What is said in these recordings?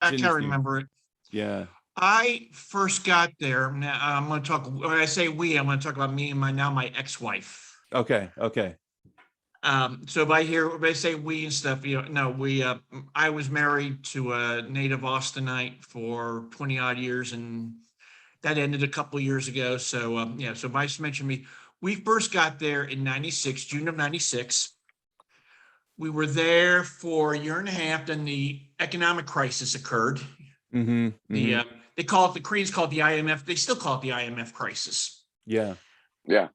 I can't remember it. Yeah. I first got there. Now I'm going to talk. When I say we, I'm going to talk about me and my ex-wife. Okay. Okay. So if I say we and stuff, no, I was married to a native Austinite for 20 odd years, and that ended a couple of years ago. So, yeah, so Vice mentioned me. We first got there in 96, June of 96. We were there for a year and a half. Then the economic crisis occurred. The Koreans call it the IMF. They still call it the IMF crisis. Yeah. Yeah.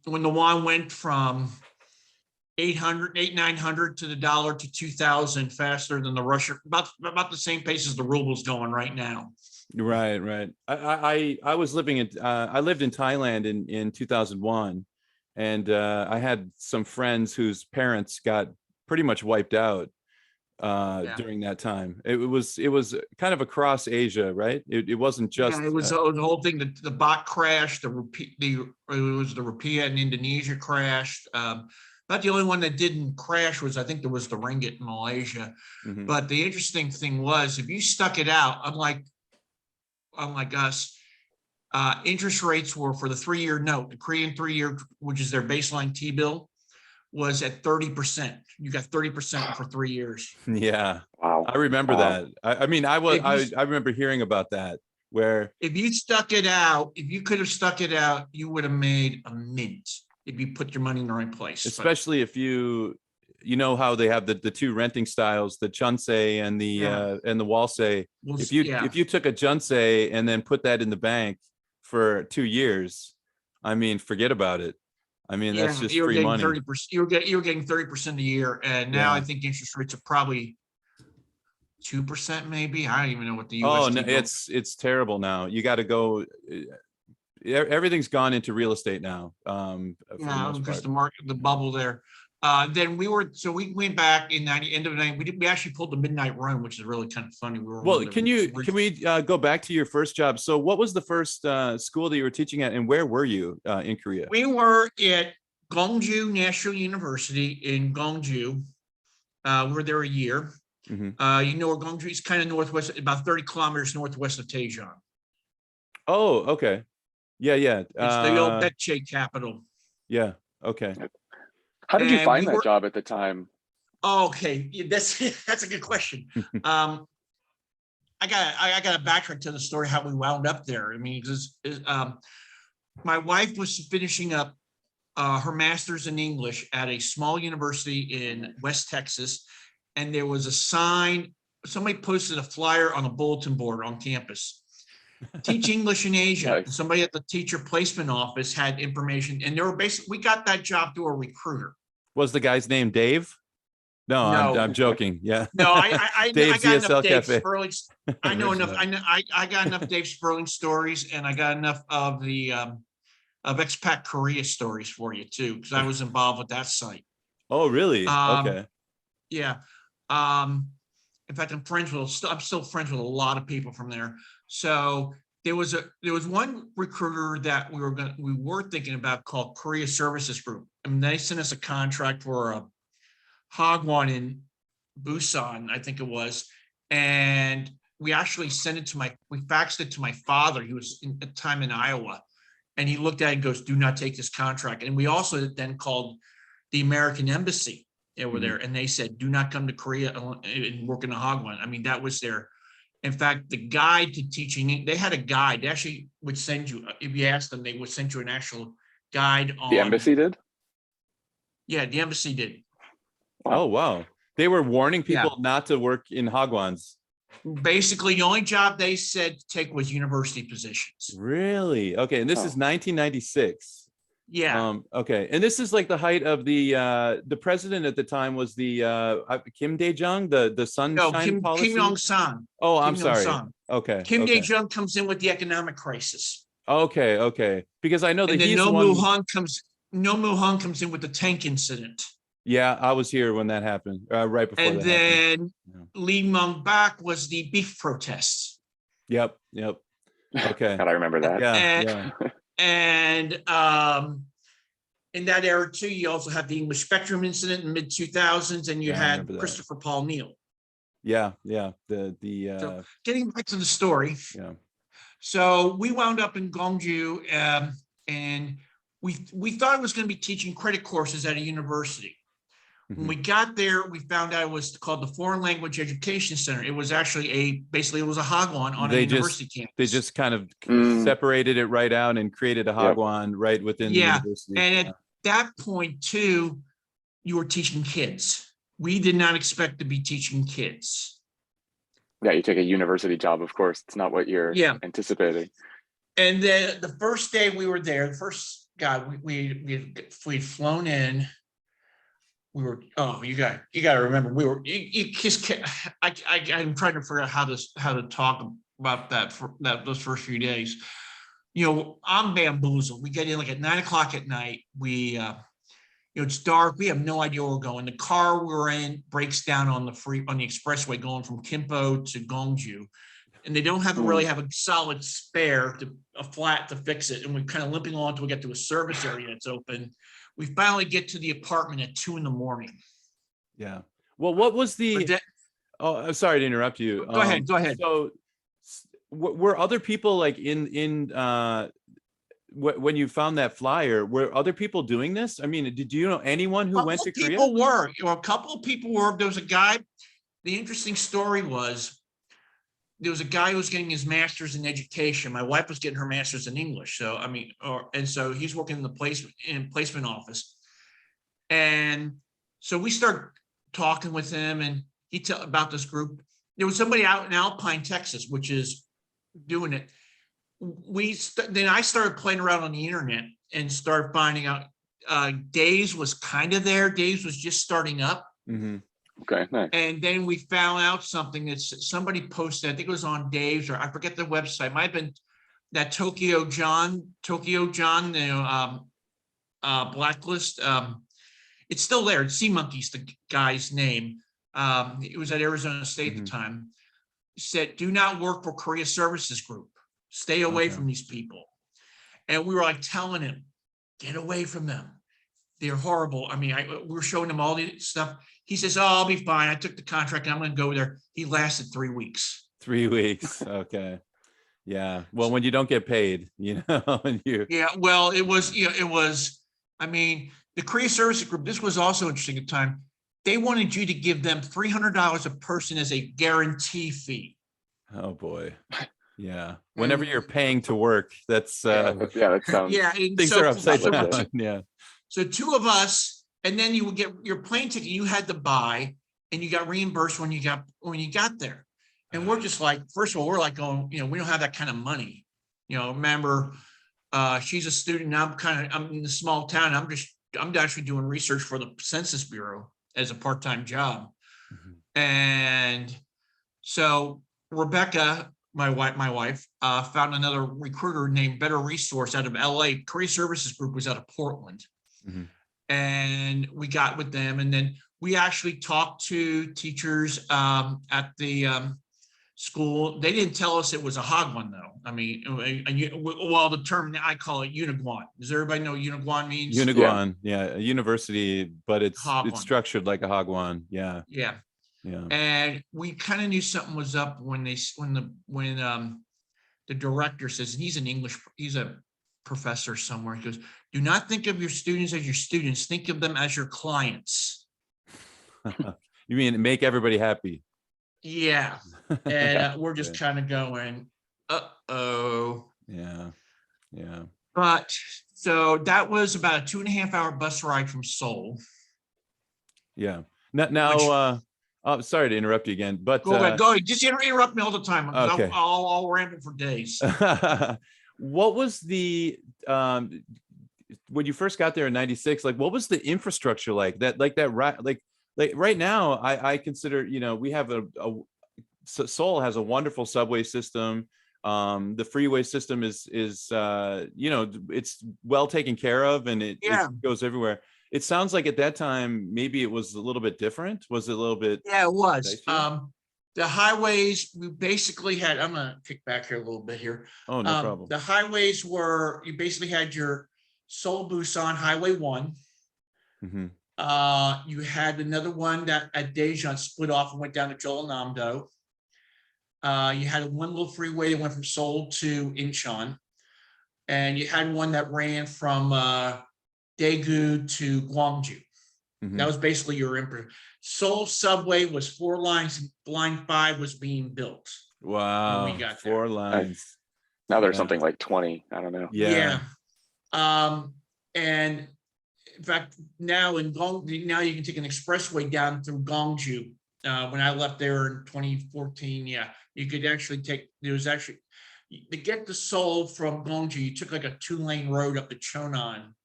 When the won went from 900 to the dollar to 2,000 faster than the Russian, about the same pace as the ruble's going right now. Right, right. I was living in I lived in Thailand in 2001, and I had some friends whose parents got pretty much wiped out during that time. It was kind of across Asia, right? It wasn't just it was the whole thing. The baht crashed. It was the rupiah in Indonesia crashed. About the only one that didn't crash was, I think, there was the ringgit in Malaysia. But the interesting thing was, if you stuck it out, unlike us, interest rates were, for the 3-year note, the Korean 3-year, which is their baseline T-bill, was at 30%. You got 30% for 3 years. Yeah. Wow. I remember that. I mean, I remember hearing about that, where if you stuck it out, if you could have stuck it out, you would have made a mint if you put your money in the right place. Especially if you know how they have the two renting styles, the Chunsei and the Walsei. If you took a Chunsei and then put that in the bank for 2 years, I mean, forget about it. I mean, that's just free money. 30%, you were getting 30% a year, and now I think interest rates are probably 2%, maybe. I don't even know what the US. Oh no, it's terrible now. You got to go. Everything's gone into real estate now. Because the market, the bubble there. Then we went back in end of 90. We actually pulled the midnight run, which is really kind of funny. Can we go back to your first job? So what was the first school that you were teaching at, and where were you in Korea? We were at Gwangju National University in Gwangju. We were there a year. You know where Gwangju is? Kind of northwest, about 30 kilometers northwest of Daejeon. Oh, okay. Yeah. It's the old Baekje capital. Yeah. Okay. How did you find that job at the time? Okay, that's a good question. I got to backtrack to the story how we wound up there. I mean, my wife was finishing up her master's in English at a small university in West Texas, and there was a sign. Somebody posted a flyer on a bulletin board on campus. Teach English in Asia. Nice. Somebody at the teacher placement office had information, and they were we got that job through a recruiter. Was the guy's name Dave? No. I'm joking. Yeah. No, I got enough Dave Sperling. I know enough. I got enough Dave Sperling stories, and I got enough of the of expat Korea stories for you too, because I was involved with that site. Oh, really? Okay. Yeah. In fact, I'm still friends with a lot of people from there. So there was one recruiter that we were thinking about called Korea Services Group, and they sent us a contract for a Hagwon in Busan, I think it was, and we actually we faxed it to my father. He was at the time in Iowa, and he looked at it and goes, "Do not take this contract." And we also then called the American Embassy over there, and they said, "Do not come to Korea and work in a Hagwon." I mean, that was their. In fact, the guide to teaching, they had a guide. They actually would send you, if you asked them, they would send you an actual guide on. The embassy did? Yeah, the embassy did. Wow. Oh, wow. They were warning people not to work in Hagwons. Basically, the only job they said to take was university positions. Really? Okay. And this is 1996. Yeah. Okay. And this is like the height of the president at the time was the Kim Dae-jung, the sunshine policy? Kim Yong-san. Oh, I'm sorry. Okay. Kim Dae-jung comes in with the economic crisis. Okay. Because I know that he's No Moo-hung comes in with the tank incident. Yeah, I was here when that happened, right before and that then happened. Lee Myung-bak was the beef protests. Yep. Okay. God, I remember that. Yeah. And in that era too, you also had the English Spectrum incident in the mid-2000s, and you had Christopher Paul Neal. Yeah, yeah. So getting back to the story. Yeah. So we wound up in Gwangju, and we thought it was going to be teaching credit courses at a university. When we got there, we found out it was called the Foreign Language Education Center. It was actually basically it was a hagwon on a university campus. They just kind of Mm, separated it right out and created a Yep. hagwon right within the Yeah, university. and at that point too, you were teaching kids. We did not expect to be teaching kids. yeah, you take a university job, of course. It's not what you're Yeah. anticipating. And then the first day we were there, the first God, we'd flown in. We were, oh, you got to remember, we were, you just I'm trying to figure out how to talk about that for those first few days. You know, I'm bamboozled. We get in like at 9 o'clock at night. We, it's dark. We have no idea where we're going. The car we're in breaks down on the expressway going from Kimpo to Gwangju. And they don't really have a solid spare a flat to fix it. And we're kind of limping on until we get to a service area that's open. We finally get to the apartment at 2 a.m. Yeah. Well, what was oh, I'm sorry to interrupt you. Go ahead. So were other people like when you found that flyer, were other people doing this? I mean, did you know anyone who went to Korea? A couple of people were. There was a guy. The interesting story was there was a guy who was getting his master's in education. My wife was getting her master's in English. So, I mean, and so he's working in the placement office. And so we start talking with him, and he tell about this group. There was somebody out in Alpine, Texas, which is doing it. Then I started playing around on the internet and started finding out Days was kind of there. Days was just starting up. Mm-hmm. Okay, nice. And then we found out something that somebody posted, I think it was on Dave's, or I forget the website, might have been that Tokyo John, blacklist. It's still there. It's Sea Monkey's the guy's name. It was at Arizona State at the time. Said, do not work for Korea Services Group. Stay away from these people. And we were like telling him, get away from them. They're horrible. I mean, we were showing him all the stuff. He says, oh, I'll be fine. I took the contract and I'm going to go there. He lasted 3 weeks. 3 weeks. Okay. Yeah. Well, when you don't get paid, and Yeah. Well, it was, I mean, the Korea Services Group, this was also interesting at the time. They wanted you to give them $300 a person as a guarantee fee. Oh boy. Yeah. Whenever you're paying to work, that's that sounds. Yeah. Things are upside down. Yeah. So 2 of us, and then you would get your plane ticket you had to buy, and you got reimbursed when you got there. And we're just like, first of all, we're like going, we don't have that kind of money. Remember, she's a student. I'm in a small town. I'm actually doing research for the Census Bureau as a part-time job. Mm-hmm. And so Rebecca, my wife, found another recruiter named Better Resource out of LA. Korea Services Group was out of Portland. Mm-hmm. And we got with them, and then we actually talked to teachers at the school. They didn't tell us it was a hagwon, though. I mean, the term I call it unigwon. Does everybody know what unigwon means? Unigwon, yeah, a university, but it's structured like a hagwon. Yeah. And we kind of knew something was up when the director says, and he's a professor somewhere. He goes, do not think of your students as your students. Think of them as your clients. You mean make everybody happy? Yeah. And we're just kind of going, uh-oh. Yeah. But so that was about a 2.5-hour bus ride from Seoul. Yeah. Now, sorry to interrupt you again, but go ahead. Just interrupt me all the time. Okay. I'll ramble for days. What was the when you first got there in '96? Like, what was the infrastructure like? Like right now, I consider we have Seoul has a wonderful subway system. The freeway system is it's well taken care of, and it goes everywhere. It sounds like at that time maybe it was a little bit different. Was it a little bit? Yeah, it was. The highways, we basically had, I'm going to kick back here a little bit here. Oh, no problem. The highways were, you basically had your Seoul Busan Highway 1. Mm-hmm. You had another one that at Daejeon split off and went down to Jeollanam-do. You had one little freeway that went from Seoul to Incheon. And you had one that ran from Daegu to Gwangju. Mhm. That was basically your input. Seoul subway was 4 lines. Line 5 was being built. Wow, we got 4 lines. Now there's Yeah. something like 20. I don't know. Yeah. And in fact, now now you can take an expressway down through Gwangju. When I left there in 2014, yeah, you could actually take. There was actually to get to Seoul from Gwangju, you took like a 2-lane road up to Cheonan,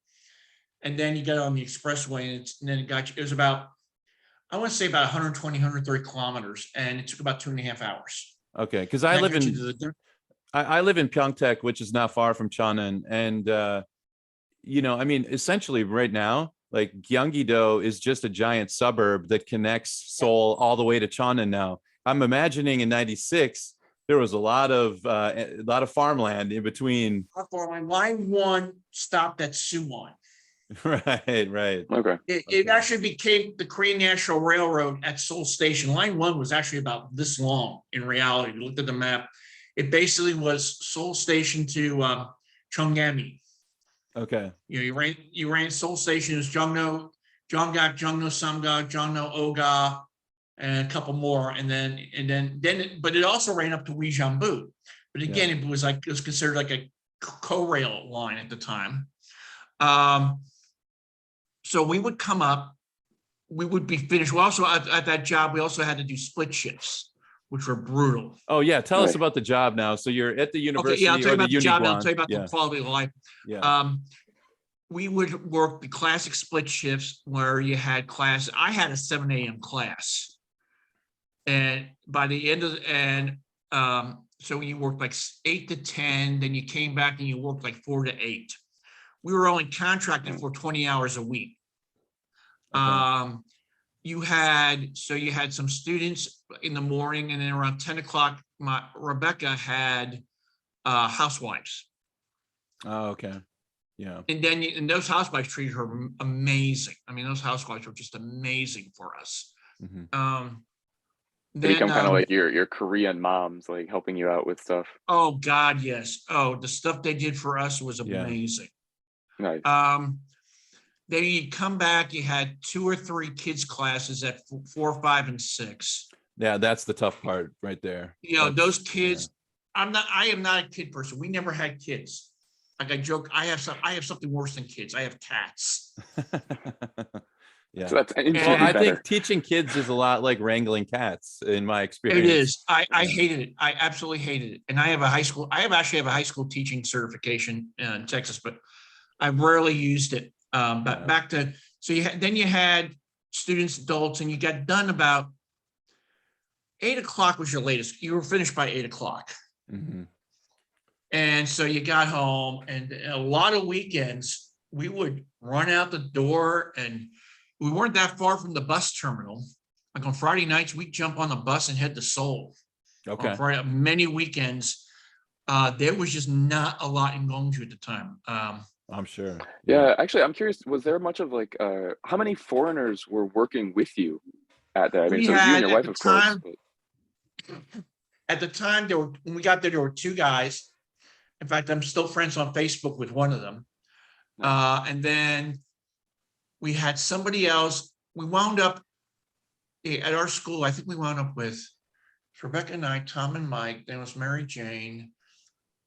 and then you got on the expressway, and then it got you. It was about, I want to say about 120, 130 kilometers, and it took about 2.5 hours. Okay, because I live in I live in Pyeongtaek, which is not far from Cheonan, and I mean, essentially right now, like Gyeonggi-do is just a giant suburb that connects Seoul all the way to Cheonan. Now, I'm imagining in '96 there was a lot of farmland in between. Line 1 stopped at Suwon. Right. Okay. It actually became the Korean National Railroad at Seoul Station. Line 1 was actually about this long in reality. You looked at the map. It basically was Seoul Station to Cheongami. Okay. You ran Seoul Station as Jongno, Jonggak, Jongno Samga, Jongno Oga, and a couple more, but it also ran up to Uijeonbu. But again, it was considered like a co-rail line at the time. So we would come up, we would be finished. We also at that job, we also had to do split shifts, which were brutal. Oh yeah, tell us about the job now. So you're at the university. Okay, yeah, I'll tell you about the job. Uniguan. I'll tell you about the quality of life. Yeah. We would work the classic split shifts where you had class. I had a 7 a.m. class, and by the end of so you worked like 8 to 10, then you came back and you worked like 4 to 8. We were only contracted for 20 hours a week. Okay. You had some students in the morning, and then around 10 o'clock, Rebecca had housewives. Oh, okay. Yeah. And those housewives treated her amazing. I mean, those housewives were just amazing for us. Mm-hmm. They become kind of like your Korean moms, like helping you out with stuff. Oh God, yes. Oh, the stuff they did for us was amazing. Nice. Then you come back, you had 2 or 3 kids classes at 4, 5, and 6. Yeah, that's the tough part right there. Those kids, I am not a kid person. We never had kids. Like I joke, I have something worse than kids. I have cats. Yeah. So that's I think teaching kids is a lot like wrangling cats in my experience. It is. I hated it. I absolutely hated it. And I actually have a high school teaching certification in Texas, but I rarely used it. But back to, so you had students, adults, and you got done about 8 o'clock was your latest. You were finished by 8 o'clock. Mm-hmm. And so you got home, and a lot of weekends we would run out the door, and we weren't that far from the bus terminal. Like on Friday nights, we'd jump on the bus and head to Seoul. Okay. On Friday, many weekends, there was just not a lot in Gwangju at the time. I'm sure. Yeah, actually, I'm curious. Was there much of like, how many foreigners were working with you at that? I mean, so it was you and your wife, of course. At the time, when we got there were 2 guys. In fact, I'm still friends on Facebook with one of them. And then we had somebody else. We wound up at our school. I think we wound up with Rebecca and I, Tom and Mike. There was Mary Jane.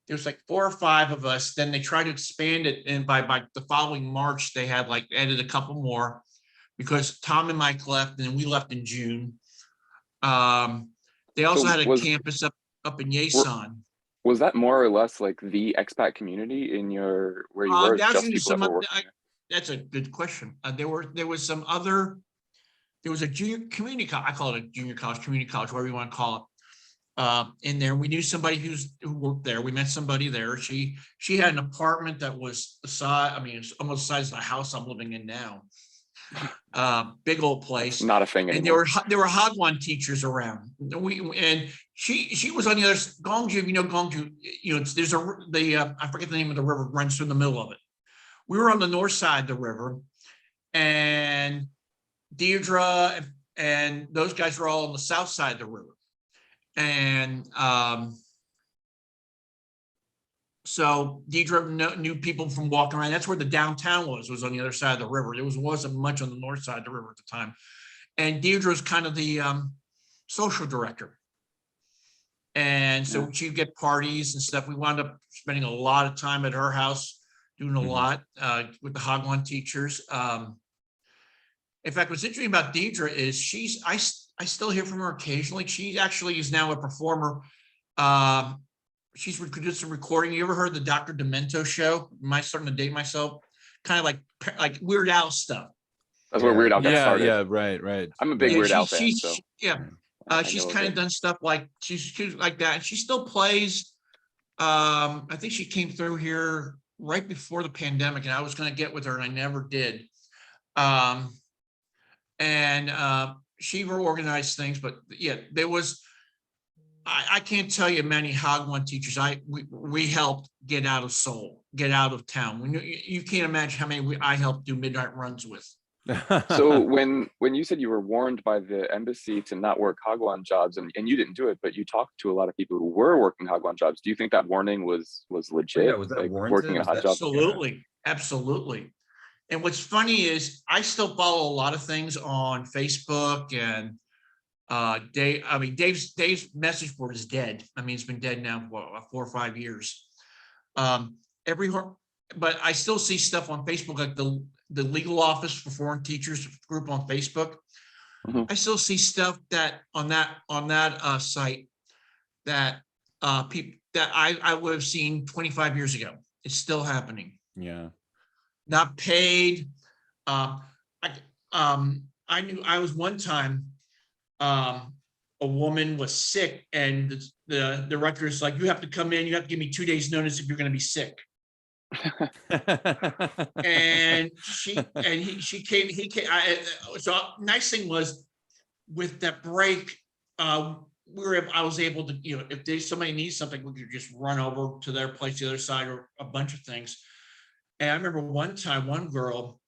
There was like 4 or 5 of us. Then they tried to expand it, and by the following March, they had like added a couple more because Tom and Mike left, and then we left in June. They also had a campus up in Yesan. Was that more or less like the expat community in where you were? That's a good question. There was a junior community college. I call it a junior college, community college, whatever you want to call it. In there, we knew somebody who worked there. We met somebody there. She had an apartment that was the size. I mean, it's almost the size of the house I'm living in now. Big old place. Not a thing anymore. And there were Hagwon teachers around. She was on the other Gwangju. Gwangju. I forget the name of the river runs through the middle of it. We were on the north side of the river, and Deirdre and those guys were all on the south side of the river. And so Deirdre knew people from walking around. That's where the downtown was on the other side of the river. There wasn't much on the north side of the river at the time. And Deirdre was kind of the social director. And so she'd get parties and stuff. We wound up spending a lot of time at her house, doing a lot with the Hagwon teachers. In fact, what's interesting about Deidre is I still hear from her occasionally. She actually is now a performer. She's produced some recording. You ever heard the Dr. Demento show? Am I starting to date myself? Kind of like Weird Al stuff. That's where Weird Al got started. Yeah, right. I'm a big Weird Al fan. So. She's kind of done stuff like she's like that. And she still plays. I think she came through here right before the pandemic, and I was going to get with her, and I never did. She organized things, but yeah, there was. I can't tell you many Hagwon teachers we helped get out of Seoul, get out of town. You can't imagine how many I helped do midnight runs with. So when you said you were warned by the embassy to not work Hagwon jobs, and you didn't do it, but you talked to a lot of people who were working Hagwon jobs, do you think that warning was legit? Yeah, was that warranted? Working a hot job? Absolutely. And what's funny is I still follow a lot of things on Facebook, and Dave's message board is dead. I mean, it's been dead now for 4 or 5 years. But I still see stuff on Facebook, like the legal office for foreign teachers group on Facebook. I still see stuff that on that site that people that I would have seen 25 years ago. It's still happening. Yeah. Not paid. I knew I was one time. A woman was sick, and the director is like, "You have to come in. You have to give me 2 days notice if you're going to be sick." And she came. So nice thing was, with that break, I was able to, if somebody needs something, we could just run over to their place, the other side, or a bunch of things. And I remember one time, one girl,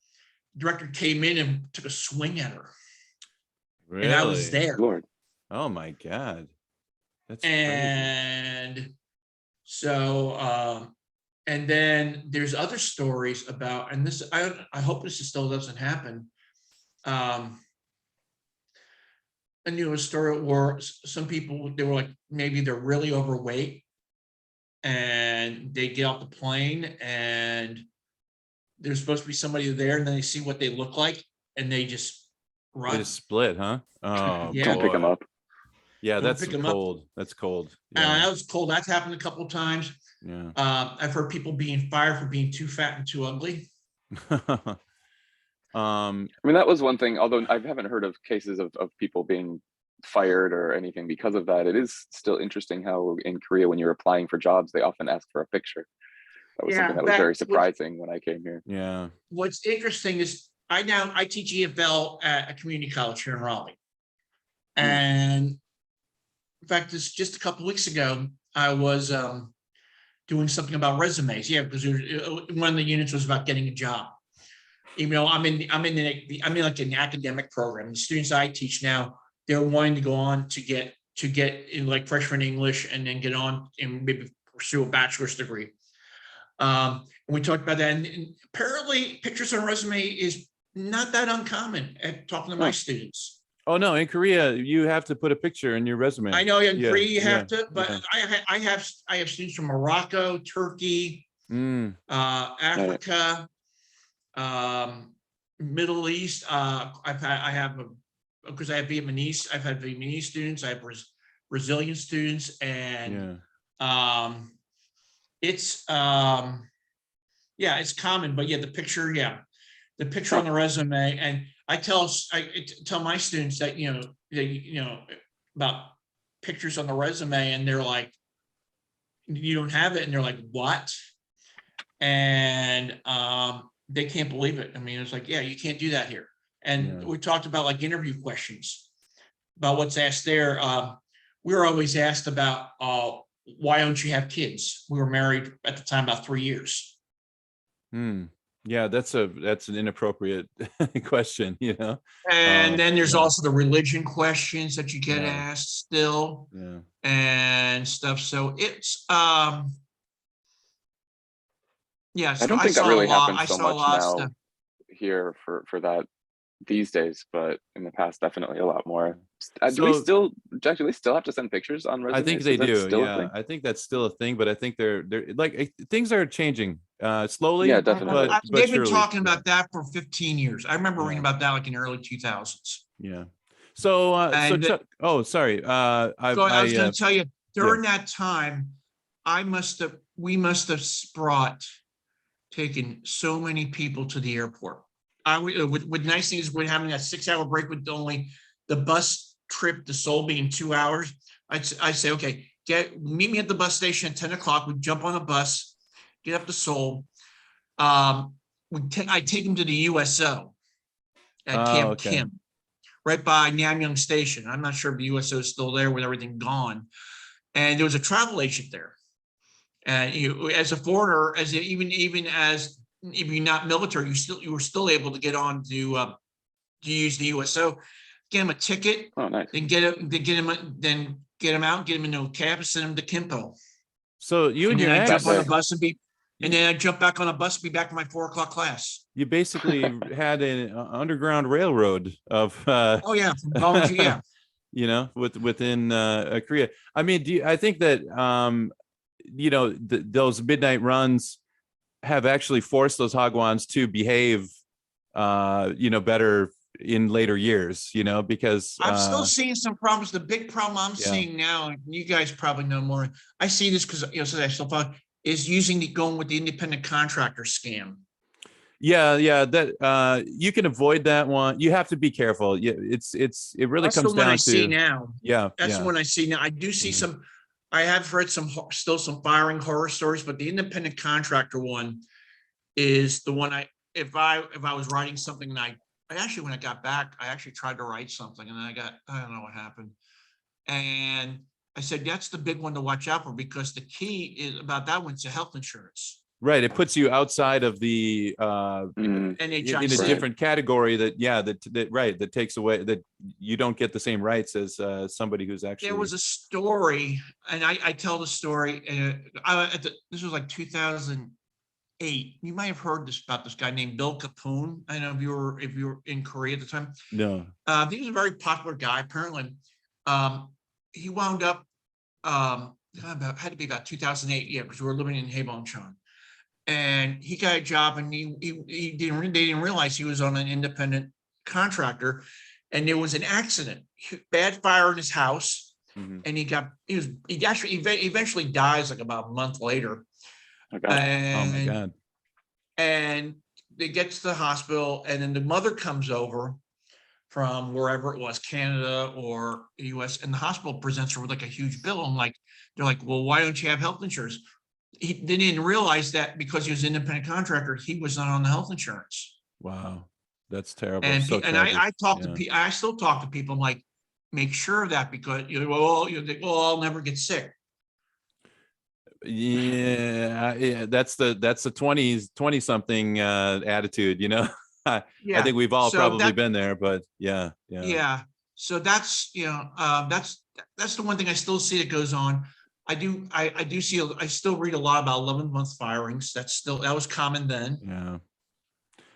director came in and took a swing at her. Really? And I was there. Lord. Oh my God. That's and crazy. So and then there's other stories about, and this I hope this still doesn't happen. I knew a story where some people, they were like, maybe they're really overweight, and they get off the plane and there's supposed to be somebody there, and then they see what they look like, and they just run. They just split, huh? Oh, Yeah. Don't pick them up. Yeah, Don't that's pick 'em up. cold. That's cold. That was cold. That's happened a couple of times. Yeah. I've heard people being fired for being too fat and too ugly. I mean, that was one thing, although I haven't heard of cases of people being fired or anything because of that. It is still interesting how in Korea, when you're applying for jobs, they often ask for a picture. That was something that was very surprising when I came here. Yeah. What's interesting is I teach EFL at a community college here in Raleigh. And in fact, this just a couple of weeks ago, I was doing something about resumes. Yeah, because one of the units was about getting a job. Even though I'm in like an academic program. The students I teach now, they're wanting to go on to get in like freshman English, and then get on and maybe pursue a bachelor's degree. And we talked about that. And apparently, pictures on a resume is not that uncommon at talking to my students. Oh no, in Korea you have to put a picture in your resume. I know in Korea you have to, but I have students from Morocco, Turkey, Africa, Middle East. Because I have Vietnamese. I've had Vietnamese students. I have Brazilian students, and it's it's common. But yeah, the picture on the resume. And I tell my students that about pictures on the resume, and they're like, "You don't have it," and they're like, "What?" And they can't believe it. I mean, it's like, yeah, you can't do that here. And we talked about like interview questions about what's asked there. We were always asked about why don't you have kids? We were married at the time about 3 years. Yeah, that's an inappropriate question, you know? And then there's Yeah, also the religion questions that you get Yeah. asked still yeah. and stuff. So it's, yeah, I so don't think that really happens I so saw a much lot of stuff. now here for that these days, but in the past, definitely a lot more. Do we So still, Jack, do we still have to send pictures on I think resumes? they Is that do. still a Yeah, thing? I think that's still a thing, but I think they're like things are changing Yeah, slowly, definitely. but They've been surely. talking Yeah, about that for 15 years. I remember reading yeah, about that like in the early 2000s. yeah. So And Chuck. Oh, sorry. I was going to tell you Yeah. during that time, we must have taken so many people to the airport. With nice things, we're having that 6 hour break with only the bus trip to Seoul being 2 hours. I'd say, okay, meet me at the bus station at 10 o'clock. We jump on a bus, get up to Seoul. I take them to the USO at Oh, Camp okay. Kim, right by Namyang Station. I'm not sure if the USO is still there with everything gone. And there was a travel agent there. And as a foreigner, even as if you're not military, you were still able to get on to use the USO, get him a ticket, Oh, nice. then get him out, get him into a cab, and send him to Kimpo. So you and And then your I jump ex, on a way. bus and then I jump back on a bus and be back for my 4 o'clock class. you basically had an underground railroad of Oh yeah, from Gongju, yeah. you know, within Korea. I mean, I think that you know, those midnight runs have actually forced those Hagwons to behave you know, better in later years, you know, because I'm still seeing some problems. The big problem I'm yeah. seeing now, and you guys probably know more. I see this because since I still follow, is going with the independent contractor scam. Yeah, that you can avoid that one. You have to be careful. Yeah, it really That's the comes one I down see to now. yeah, That's the yeah. one I see now. I do see Mhm. some. I have read still some firing horror stories, but the independent contractor one is the one if I was writing something and I actually when I got back, I actually tried to write something and I don't know what happened. And I said, that's the big one to watch out for because the key is about that one's the health insurance. Right, it puts you outside of the Mm, in a NHIC. right. different category that right, that takes away that you don't get the same rights as somebody who's There actually was a story, and I tell the story. This was like 2008. You might have heard about this guy named Bill Capone. I don't know if you were in Korea at the time. no. He was a very popular guy. Apparently, he wound up had to be about 2008. Yeah, because we were living in Haebongchon. And he got a job, and they didn't realize he was on an independent contractor, and there was an accident, bad fire in his house, Mhm. and he actually eventually dies like about a month later, Oh, God. Oh my and God. they get to the hospital, and then the mother comes over from wherever it was, Canada or US, and the hospital presents her with like a huge bill. And they're like, well, why don't you have health insurance? They didn't realize that because he was an independent contractor, he was not on the health insurance. Wow. That's terrible. And So tragic. Yeah. I still talk to people. I'm like, make sure of that because I'll never get sick. Yeah, that's the 20 something attitude, you know. I Yeah. think we've all So probably been there, but yeah. yeah. So that's that's the one thing I still see that goes on. I do see I still read a lot about 11th month firings. That was common then. Yeah.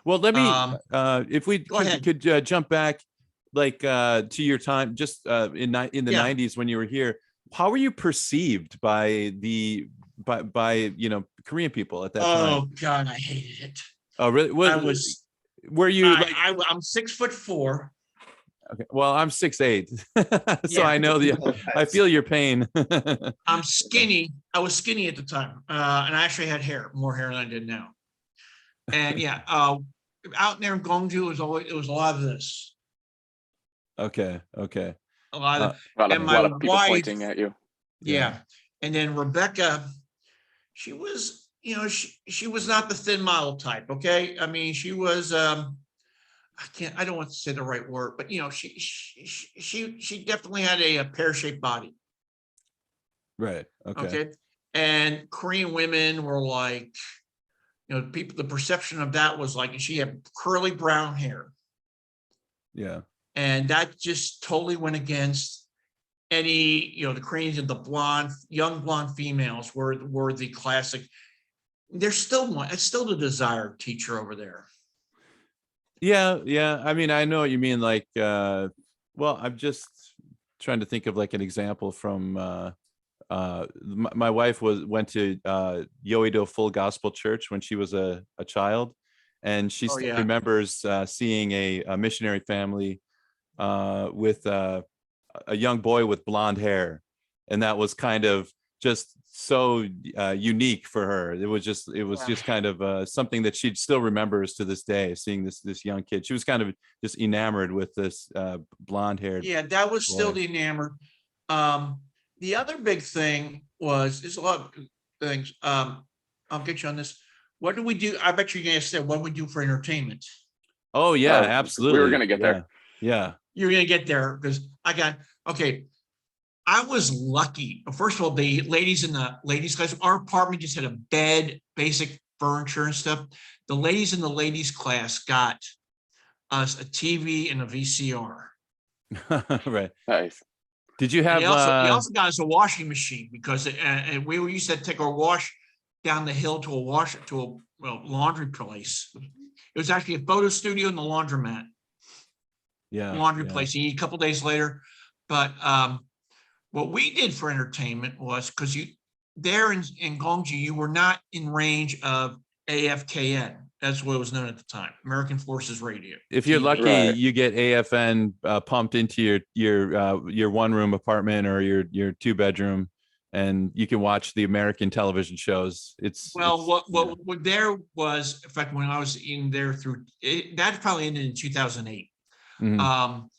Well, let me Um, if we Go ahead. could jump back like to your time just in the Yeah. 90s when you were here. How were you perceived by you know, Korean people at that time? Oh God, I hated it. Oh, really? I was Were you like I'm 6'4". okay, well, I'm 6'8", so Yeah. I know I feel your pain. I'm skinny. I was skinny at the time, and I actually had more hair than I did now. And yeah, out there in Gongju, it was a lot of this, Okay. a lot Uh, of, A and my lot of people wife, pointing at you. yeah, and then Rebecca, she was, she was not the thin model type. Okay, I mean, she was, I don't want to say the right word, but she definitely had a pear-shaped body. right. Okay. Okay, and Korean women were like, people, the perception of that was like she had curly brown hair. Yeah. And that just totally went against any, the Koreans and the young blonde females were the classic. There's still one, it's still the desired teacher over there. Yeah. I mean, I know what you mean. Like, well, I'm just trying to think of like an example from my wife went to Yoido Full Gospel Church when she was a child, and she still remembers seeing a missionary family with a young boy with blonde hair, and that was kind of just so unique for her. It was just kind of something that she still remembers to this day, seeing this young kid. She was kind of just enamored with this blonde haired. Yeah, that was still the enamored. The other big thing there's a lot of things. I'll get you on this. What do we do? I bet you're gonna say, what do we do for entertainment? Oh yeah, absolutely. We were gonna get there. Yeah. You're gonna get there because I was lucky. First of all, the ladies in the ladies class, our apartment just had a bed, basic furniture and stuff. The ladies in the ladies class got us a TV and a VCR. Right. Nice. Did you have? They also got us a washing machine because we used to take our wash down the hill to a laundry place. It was actually a photo studio and the laundromat. Yeah. Laundry place. You eat a couple days later, but what we did for entertainment was because there in Gwangju, you were not in range of AFKN. That's what it was known at the time, American Forces Radio. If you're lucky, Right. you get AFN pumped into your one room apartment or your 2-bedroom, and you can watch the American television shows. What there was, in fact, when I was in there that probably ended in 2008. Mhm.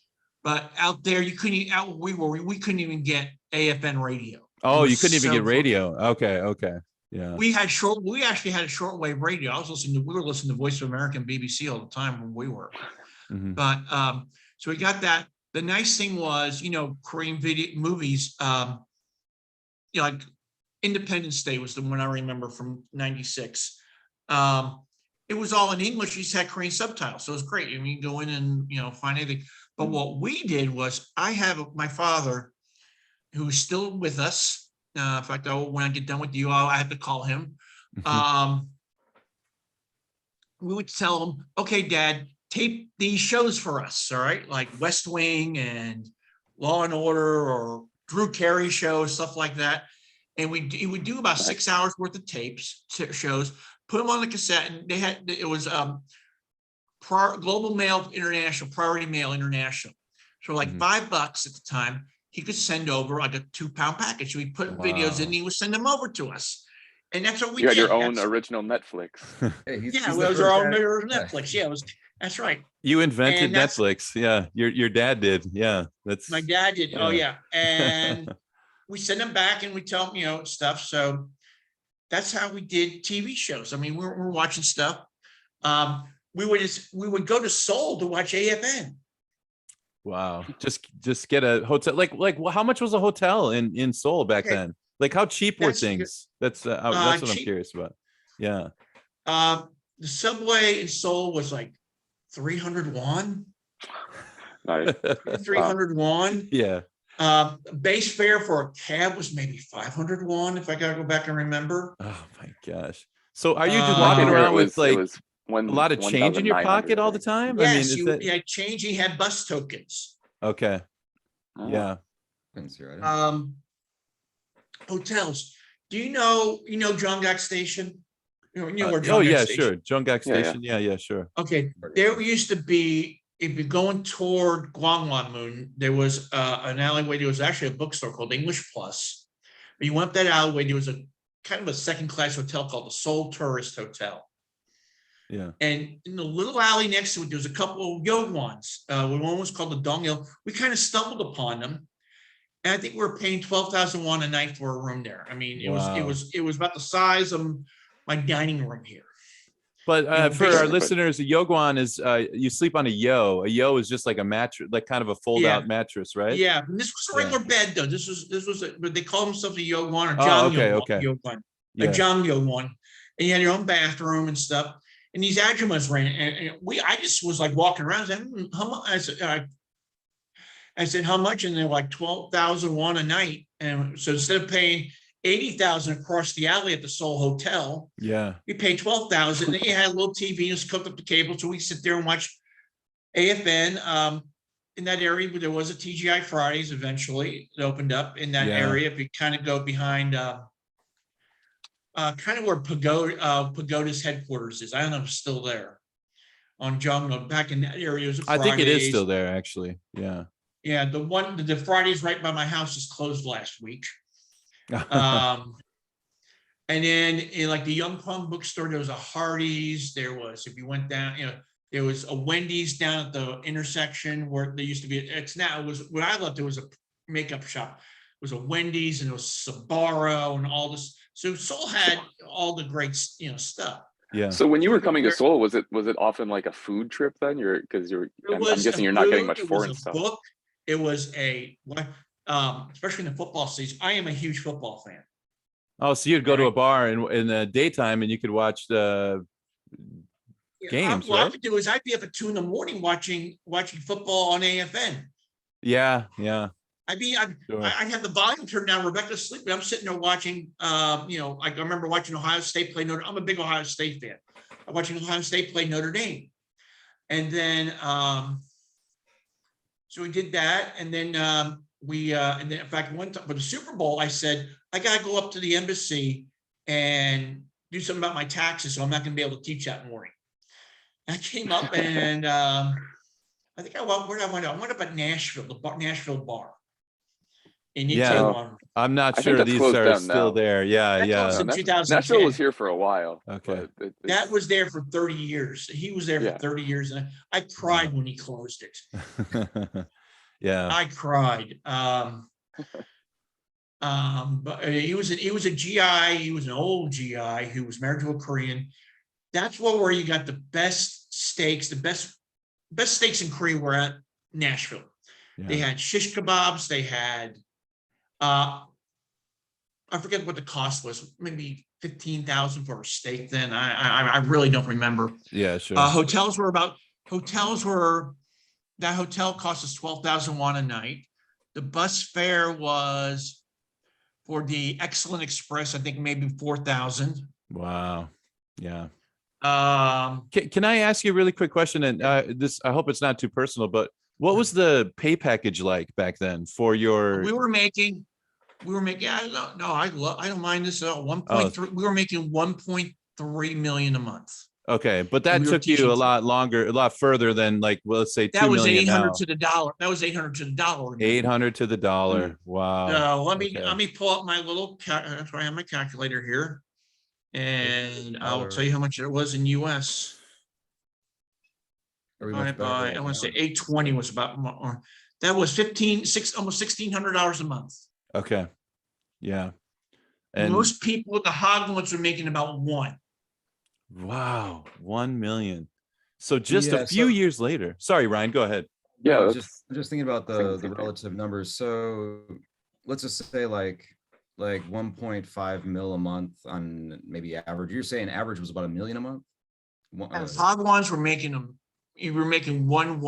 But out there, you couldn't. We couldn't even get AFN radio. Oh, you couldn't even get radio. Okay. Yeah. We actually had a shortwave radio. We were listening to Voice of America and BBC all the time when we were. Mhm. But so we got that. The nice thing was, Korean video movies, like Independence Day was the one I remember from '96. It was all in English. You just had Korean subtitles, so it was great. I mean, you go in and find anything. But what we did was, I have my father, who's still with us. In fact, when I get done with you, I have to call him. We would tell him, "Okay, Dad, tape these shows for us, all right? Like West Wing and Law and Order or Drew Carey shows, stuff like that." And he would do about 6 hours worth of shows, put them on the cassette, and it was Global Mail International, Priority Mail International. So like $5 at the time, he could send over like a 2-pound package. So we put videos in, and he would send them over to us. And that's what we did. You had your own original Netflix. It was our own Netflix. Yeah, that's right. You invented Netflix. Yeah, your dad did. Yeah, my dad did. Oh yeah, and we send them back and we tell them, stuff. So that's how we did TV shows. I mean, we're watching stuff. We would go to Seoul to watch AFN. Wow. Just get a hotel. Like how much was a hotel in Seoul back then? Like how cheap were things? That's what I'm curious about. Yeah. The subway in Seoul was like 300 won. Nice. 300 won. Yeah. Base fare for a cab was maybe 500 won, if I gotta go back and remember. Oh my gosh. So are you just walking around with like a lot of change in your pocket all the time? Yes, you had change. You had bus tokens. Okay. Yeah. Hotels. Do you know Jonggak Station? You know where oh yeah, Station? sure. Jonggak Station. Yeah, sure. Okay. There used to be, if you're going toward Gwanghwamun, there was an alleyway. There was actually a bookstore called English Plus. But you went up that alleyway, there was a kind of a second-class hotel called the Seoul Tourist Hotel. Yeah. And in the little alley next to it, there was a couple of Yogwons. One was called the Dongyil. We kind of stumbled upon them. And I think we were paying 12,000 won a night for a room there. I mean, it was about the size of my dining room here. But for our listeners, a yogwan is you sleep on a yo. A yo is just like a mattress, like kind of a fold-out mattress, right? Yeah, and this was a regular bed though. This was but they call themselves a yogwan or Yogwan. a Jongyil one. and you had your own bathroom and stuff. And these Adjumas ran, and I just was like walking around. I said, how much? I said, how much? And they're like 12,001 a night. And so instead of paying 80,000 across the alley at the Seoul Hotel, Yeah. we paid 12,000. And then you had a little TV, just cooked up the cable, so we sit there and watch AFN. In that area, there was a TGI Fridays. Eventually, it opened up in that area. If you kind of go behind, kind of where Pagoda's headquarters is. I don't know if it's still there on Jungno. Back in that area, it was I think it is still there, actually. Yeah. Yeah, the Fridays right by my house is closed last week. And then in like the Young Plum bookstore, there was a Hardee's. There was, if you went down, there was a Wendy's down at the intersection where there used to be. It's now, it was when I left, there was a makeup shop. It was a Wendy's and it was Sbarro and all this. So Seoul had all the great, stuff. Yeah. So when you were coming to Seoul, was it often like a food trip then? I'm guessing you're not getting much foreign stuff. Book. It was especially in the football season. I am a huge football fan. Oh, so you'd go to a bar in the daytime and you could watch the games, What right? I would do is I'd be up at 2 a.m. watching football on AFN. Yeah. I had the volume turned down. Rebecca's sleeping. I'm sitting there watching. I remember watching Ohio State play Notre. I'm a big Ohio State fan. I'm watching Ohio State play Notre Dame, and then so we did that, and then and then in fact one time for the Super Bowl, I said I gotta go up to the embassy and do something about my taxes, so I'm not gonna be able to teach that morning. I came up and I think I went up at Nashville, Nashville bar. I'm not I sure think that's these closed are down still now. there. Yeah. In 2010. Nashville was here for a while. Okay. That was there for 30 years. He was there for 30 years, and I cried when he closed it. Yeah. I cried. But he was a GI. He was an old GI who was married to a Korean. That's where you got the best steaks. The best steaks in Korea were at Nashville. Yeah. They had shish kebabs. They had, I forget what the cost was. Maybe 15,000 for a steak. Then I really don't remember. Yeah, sure. That hotel cost us 12,001 a night. The bus fare was for the Excellent Express, I think maybe 4,000. Wow. Yeah. Can I ask you a really quick question? And I hope it's not too personal, but what was the pay package like back then for your? We were making. I don't mind this at all. 1.3. We were making 1.3 million a month. Okay, but that took you a lot further than like, well, let's say 2 million. That was 800 to the dollar. That was 800 to the dollar. 800 to the dollar. Wow. So let me pull up my little. That's why I have my calculator here, and I'll tell you how much it was in US. I want to say 820 was about. That was almost $1,600 a month. Okay. Yeah. And most people at the Hogwarts are making about one. Wow, 1 million. So just a few years later. Sorry, Ryan, go ahead. Yeah, I'm just thinking about the relative numbers. So let's just say like 1.5 mil a month on maybe average. You're saying average was about $1 million a month? Hogwarts were making them. You were making one,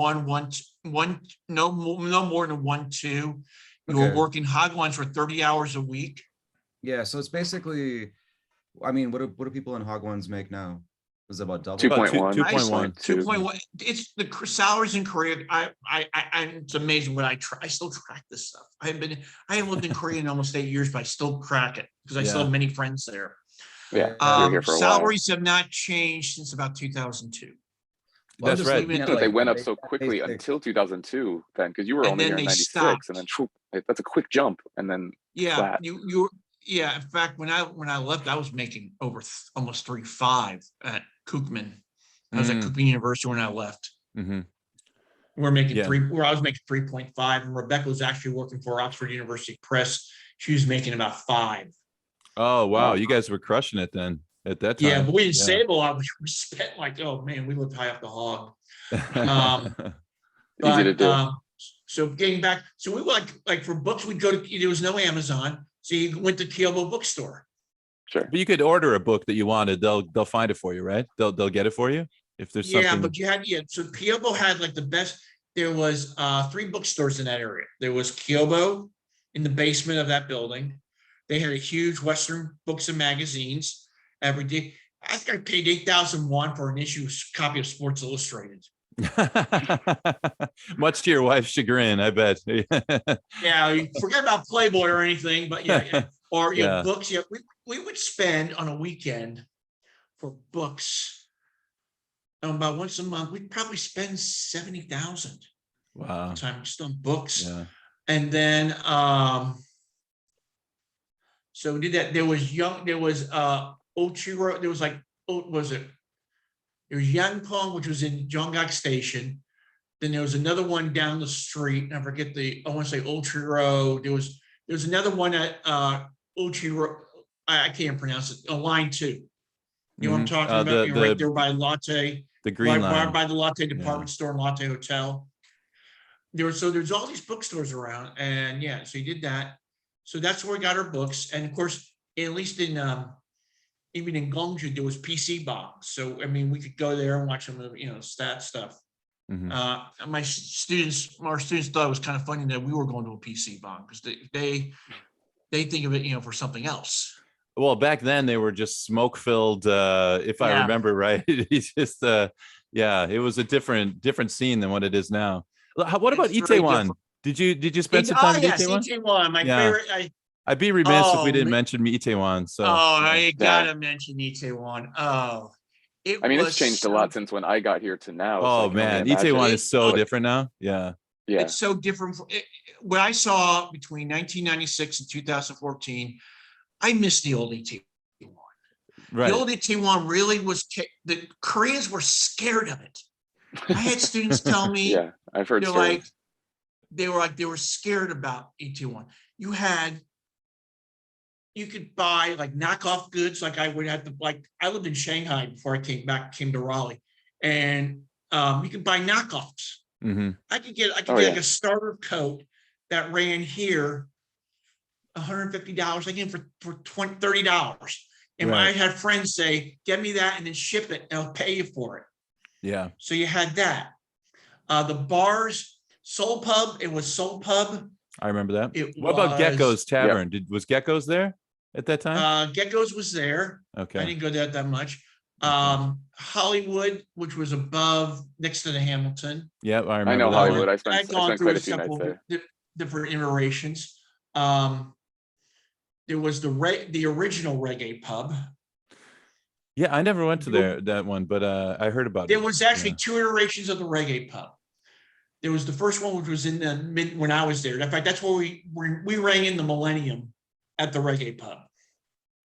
no more than 1, 2. You were working Hogwarts for 30 hours a week. Yeah, so it's basically, I mean, what do people in Hogwarts make now? Is it about double? 2.1. 2.1. It's the salaries in Korea. It's amazing what I still track this stuff. I haven't lived in Korea in almost 8 years, but I still track it because I still have many friends there. Yeah. Salaries have not changed since about 2002. That's right. So they went up so quickly until 2002 then, because you were only here in 96 and then that's a quick jump and then flat. In fact, when I left, I was making over almost 3.5 at Kookman. I was at Kookman University when I left. Mm-hmm. I was making 3.5, and Rebecca was actually working for Oxford University Press. She was making about 5. Oh wow, you guys were crushing it then at that time. Yeah, but we didn't save a lot. We spent like, oh man, we lived high off the hog. Easy to do. So getting back, so we were like for books, we'd go to, there was no Amazon. So you went to Kyobo bookstore. Sure. But you could order a book that you wanted. They'll find it for you, right? They'll get it for you if there's Yeah, something. but you had, so Kyobo had like the best, there was 3 bookstores in that area. There was Kyobo in the basement of that building. They had a huge Western books and magazines every day. I think I paid 8,001 for an issue copy of Sports Illustrated. Much to your wife's chagrin, I bet. Yeah, you forget about Playboy or anything, but yeah. Or Yeah. books. Yeah, we would spend on a weekend for books. About once a month, we'd probably spend 70,000 Wow. time just on books. Yeah. And then so we did that. There was Ochiro, there was like, was it? There was Yangpong, which was in Jonggak Station. Then there was another one down the street, and I forget I want to say Ochiro. There was another one at Ochiro, I can't pronounce it, line 2. You know what I'm talking about? You're right there by Latte. The green line. By the Latte department store and Latte Hotel. There's all these bookstores around, and yeah, so you did that. So that's where we got our books, and of course, at least in even in Gwangju, there was PC box. So I mean, we could go there and watch some of stat stuff. Our students thought it was kind of funny that we were going to a PC box because they think of it for something else. Well, back then they were just smoke filled. If I remember right, it's just yeah, it was a different scene than what it is now. What about Itaewon? Did you spend some time in Itaewon? Itaewon, my favorite. I'd be remiss if we didn't mention Itaewon. So I gotta mention Itaewon. It's changed a lot since when I got here to now. Oh man, Itaewon is so different now. Yeah. It's so different. What I saw between 1996 and 2014, I miss the old Itaewon. Right. The old Itaewon really was. The Koreans were scared of it. I had students tell me. Yeah, I've heard stories. They were scared about Itaewon. You could buy like knockoff goods. Like I would have to, I lived in Shanghai before I came to Raleigh, and you could buy knockoffs. Mm-hmm. I could get like a starter coat that ran here $150. I get it for $30. And I had friends say, "Get me that and then ship it, and I'll pay you for it." Yeah. So you had that. The bars, Soul Pub. It was Soul Pub. I remember that. What about Gecko's Tavern? Was Gecko's there at that time? Gecko's was there. Okay. I didn't go there that much. Hollywood, which was next to the Hamilton. Yeah, I remember. I know Hollywood. I spent quite a few nights there. Different iterations. There was the original reggae pub. Yeah, I never went to that one, but I heard about it. There was actually 2 iterations of the reggae pub. There was the first one, which was in the when I was there. In fact, that's where we rang in the Millennium at the reggae pub.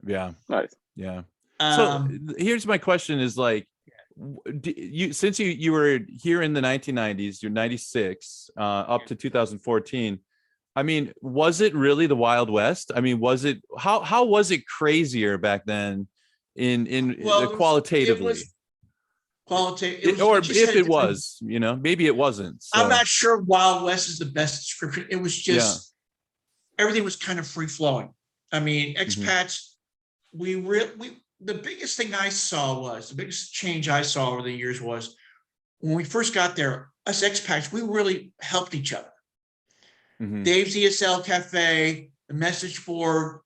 Yeah. Nice. Yeah. So here's my question: is like, since you were here in the 1990s, you're 96 up to 2014. I mean, was it really the Wild West? I mean, was it how was it crazier back then? Qualitatively. Or if it was, maybe it wasn't. So. I'm not sure Wild West is the best description. It was just everything was kind of free flowing. I mean, expats, the biggest thing I saw was the biggest change I saw over the years was when we first got there, us expats, we really helped each other. Mm-hmm. Dave's ESL Cafe, the message board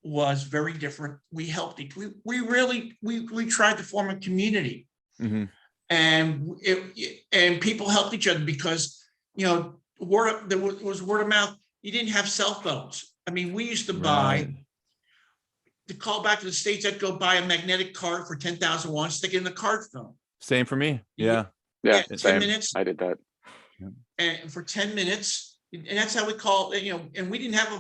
was very different. We helped each. We tried to form a community. Mm-hmm. And people helped each other because there was word of mouth. You didn't have cell phones. I mean, we used to buy to call back to the States. I'd go buy a magnetic card for 10,000 won, stick it in the card phone. Same for me. Yeah. 10 minutes. I did that. And for 10 minutes, and that's how we call it. And we didn't have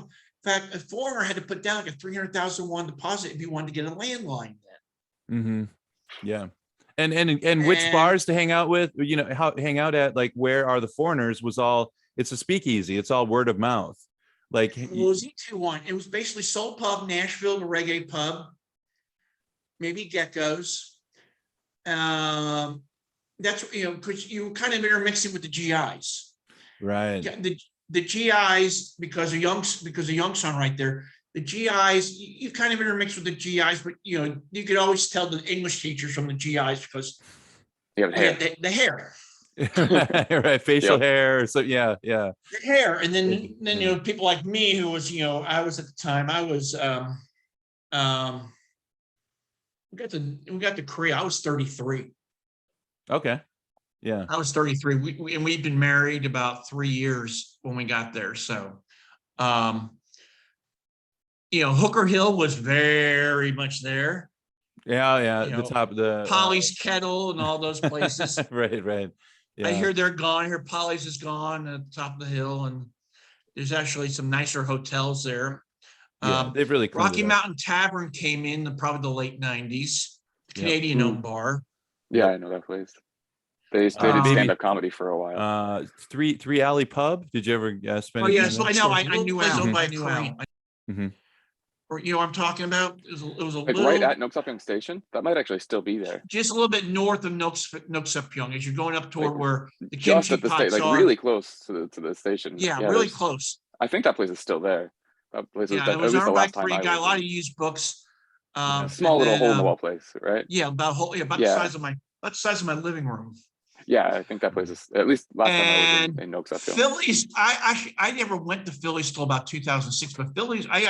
in fact, a foreigner had to put down like a 300,000 won deposit if he wanted to get a landline then. Mm-hmm. Yeah. And which bars to hang out with, hang out at, like, where are the foreigners it's a speakeasy. It's all word of mouth. Like, it was E21. It was basically Soul Pub, Nashville, the reggae pub, maybe Gecko's. That's, because you were kind of intermixing with the GIs. Right. The GIs, because of Youngstown right there, the GIs, you kind of intermix with the GIs, but you know, you could always tell the English teachers from the GIs because You have they hair. had the hair. Right, facial Yep. hair. So yeah, yeah. The hair, and then Yeah. you know, people like me who was, you know, I was at the time, I was um we got to Korea. I was 33. Okay. Yeah. I was 33. And we'd been married about 3 years when we got there. So um, you know, Hooker Hill was very much there. Yeah, yeah. You The know, top of the Polly's Kettle and all those places. right, right. I Yeah. hear they're gone. I hear Polly's is gone at the top of the hill, and there's actually some nicer hotels there. Yeah, they've really cleaned Rocky it up. Mountain Tavern came in probably the late 90s, Yep. Canadian-owned bar. Yeah, Yep. I know that place. They did Baby- stand-up comedy for a while. Three Alley Pub. Did you ever spend Oh any yeah, time so there? I know. I knew place Al. owned I knew Al. Mhm. Or you know what I'm talking about? It was a Like little right at Nooksakyong Station. That might actually still be there. just a little bit north of Nooksakyong as you're going up toward Like, where the Just kimchi at the station, pots like are. really close to the station. Yeah, really there's- close. I think that place is still there. That place was Yeah, it at was least the owned by last time Korea. I Got a was lot in. of used books. Yeah, And small little then, hole in the wall place, right? Yeah, about about the Yeah. size of my living room. Yeah, I think that place is at least last time I was And in Nooksakyong. Phillies, I never went to Phillies till about 2006, but Phillies, I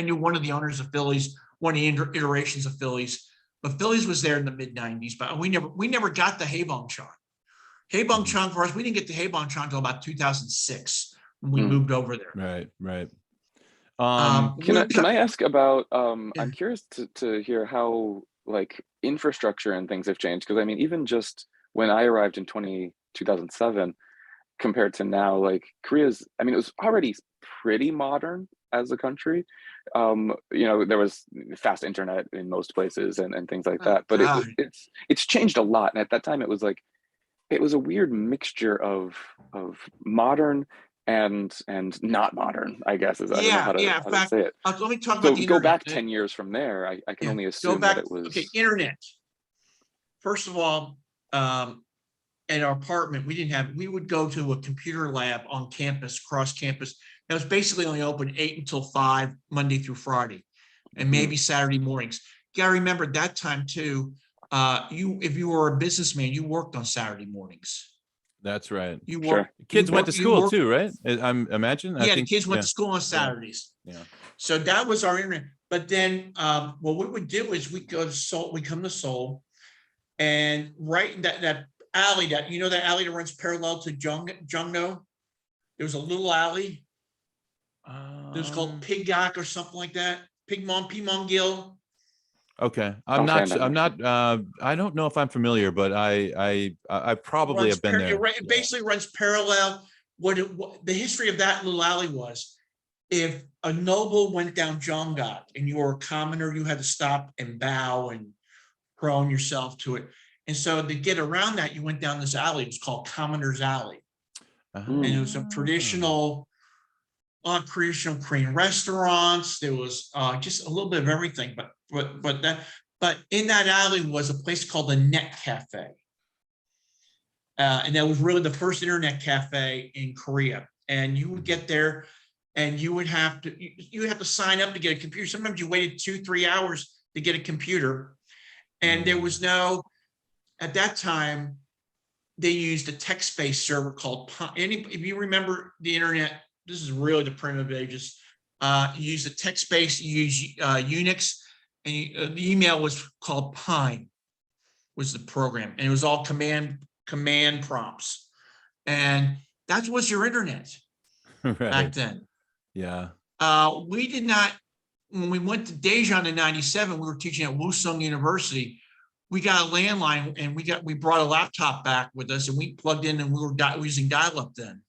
knew one of the owners of Phillies, one of the iterations of Phillies, but Phillies was there in the mid 90s, but we never got the Haebong Chong. Haebong Chong for us, we didn't get the Haebong Chong until about 2006 when we moved over there. Right, right. Can I ask about Yeah. I'm curious to hear how like infrastructure and things have changed, because I mean even just when I arrived in 2007 compared to now, like Korea's, I mean it was already pretty modern as a country. You know, there was fast internet in most places and things like Oh, that, but God. it's changed a lot, and at that time it was like it was a weird mixture of modern and not modern, I guess. I don't know how to In how to fact, say it. let me talk So about the go internet. back 10 years from there, I can Yeah, only go assume back. that it was. Okay, internet. First of all, at our apartment, we would go to a computer lab on campus, cross campus. That was basically only open 8 until 5, Monday through Friday, and maybe Saturday mornings. You gotta remember that time too. If you were a businessman, you worked on Saturday mornings. That's right. You Sure. worked. Kids you went to worked- you school worked- too, right? I'm imagine. I Yeah, the think, kids went yeah, to school on Saturdays. Yeah. So that was our internet. But then what we would do is we go to Seoul, we come to Seoul, and right in that alley, that you know that alley that runs parallel to Jungno, there was a little alley. It was called Pigok or something like that. Pimongil. Okay, Offhand, I'm I'm not. I don't know if I'm familiar, but I probably have been there. It basically runs parallel. What the history of that little alley was, if a noble went down Jongat and you were a commoner, you had to stop and bow and prone yourself to it. And so to get around that, you went down this alley. It was called Commoner's Alley. And it was a traditional Korean restaurants. There was just a little bit of everything, but in that alley was a place called the Net Cafe. And that was really the first internet cafe in Korea. And you would get there and you would have to sign up to get a computer. Sometimes you waited 2-3 hours to get a computer. And there was no, at that time, they used a text-based server called Pine. If you remember the internet, this is really the primitive ages. You use a text-based, you use Unix, and the email was called Pine, was the program. And it was all command prompts. And that was your internet back Right. then. Yeah. We did not, when we went to Daejeon in 97, we were teaching at Wusung University. We got a landline and we brought a laptop back with us and we plugged in and we were using dial-up then.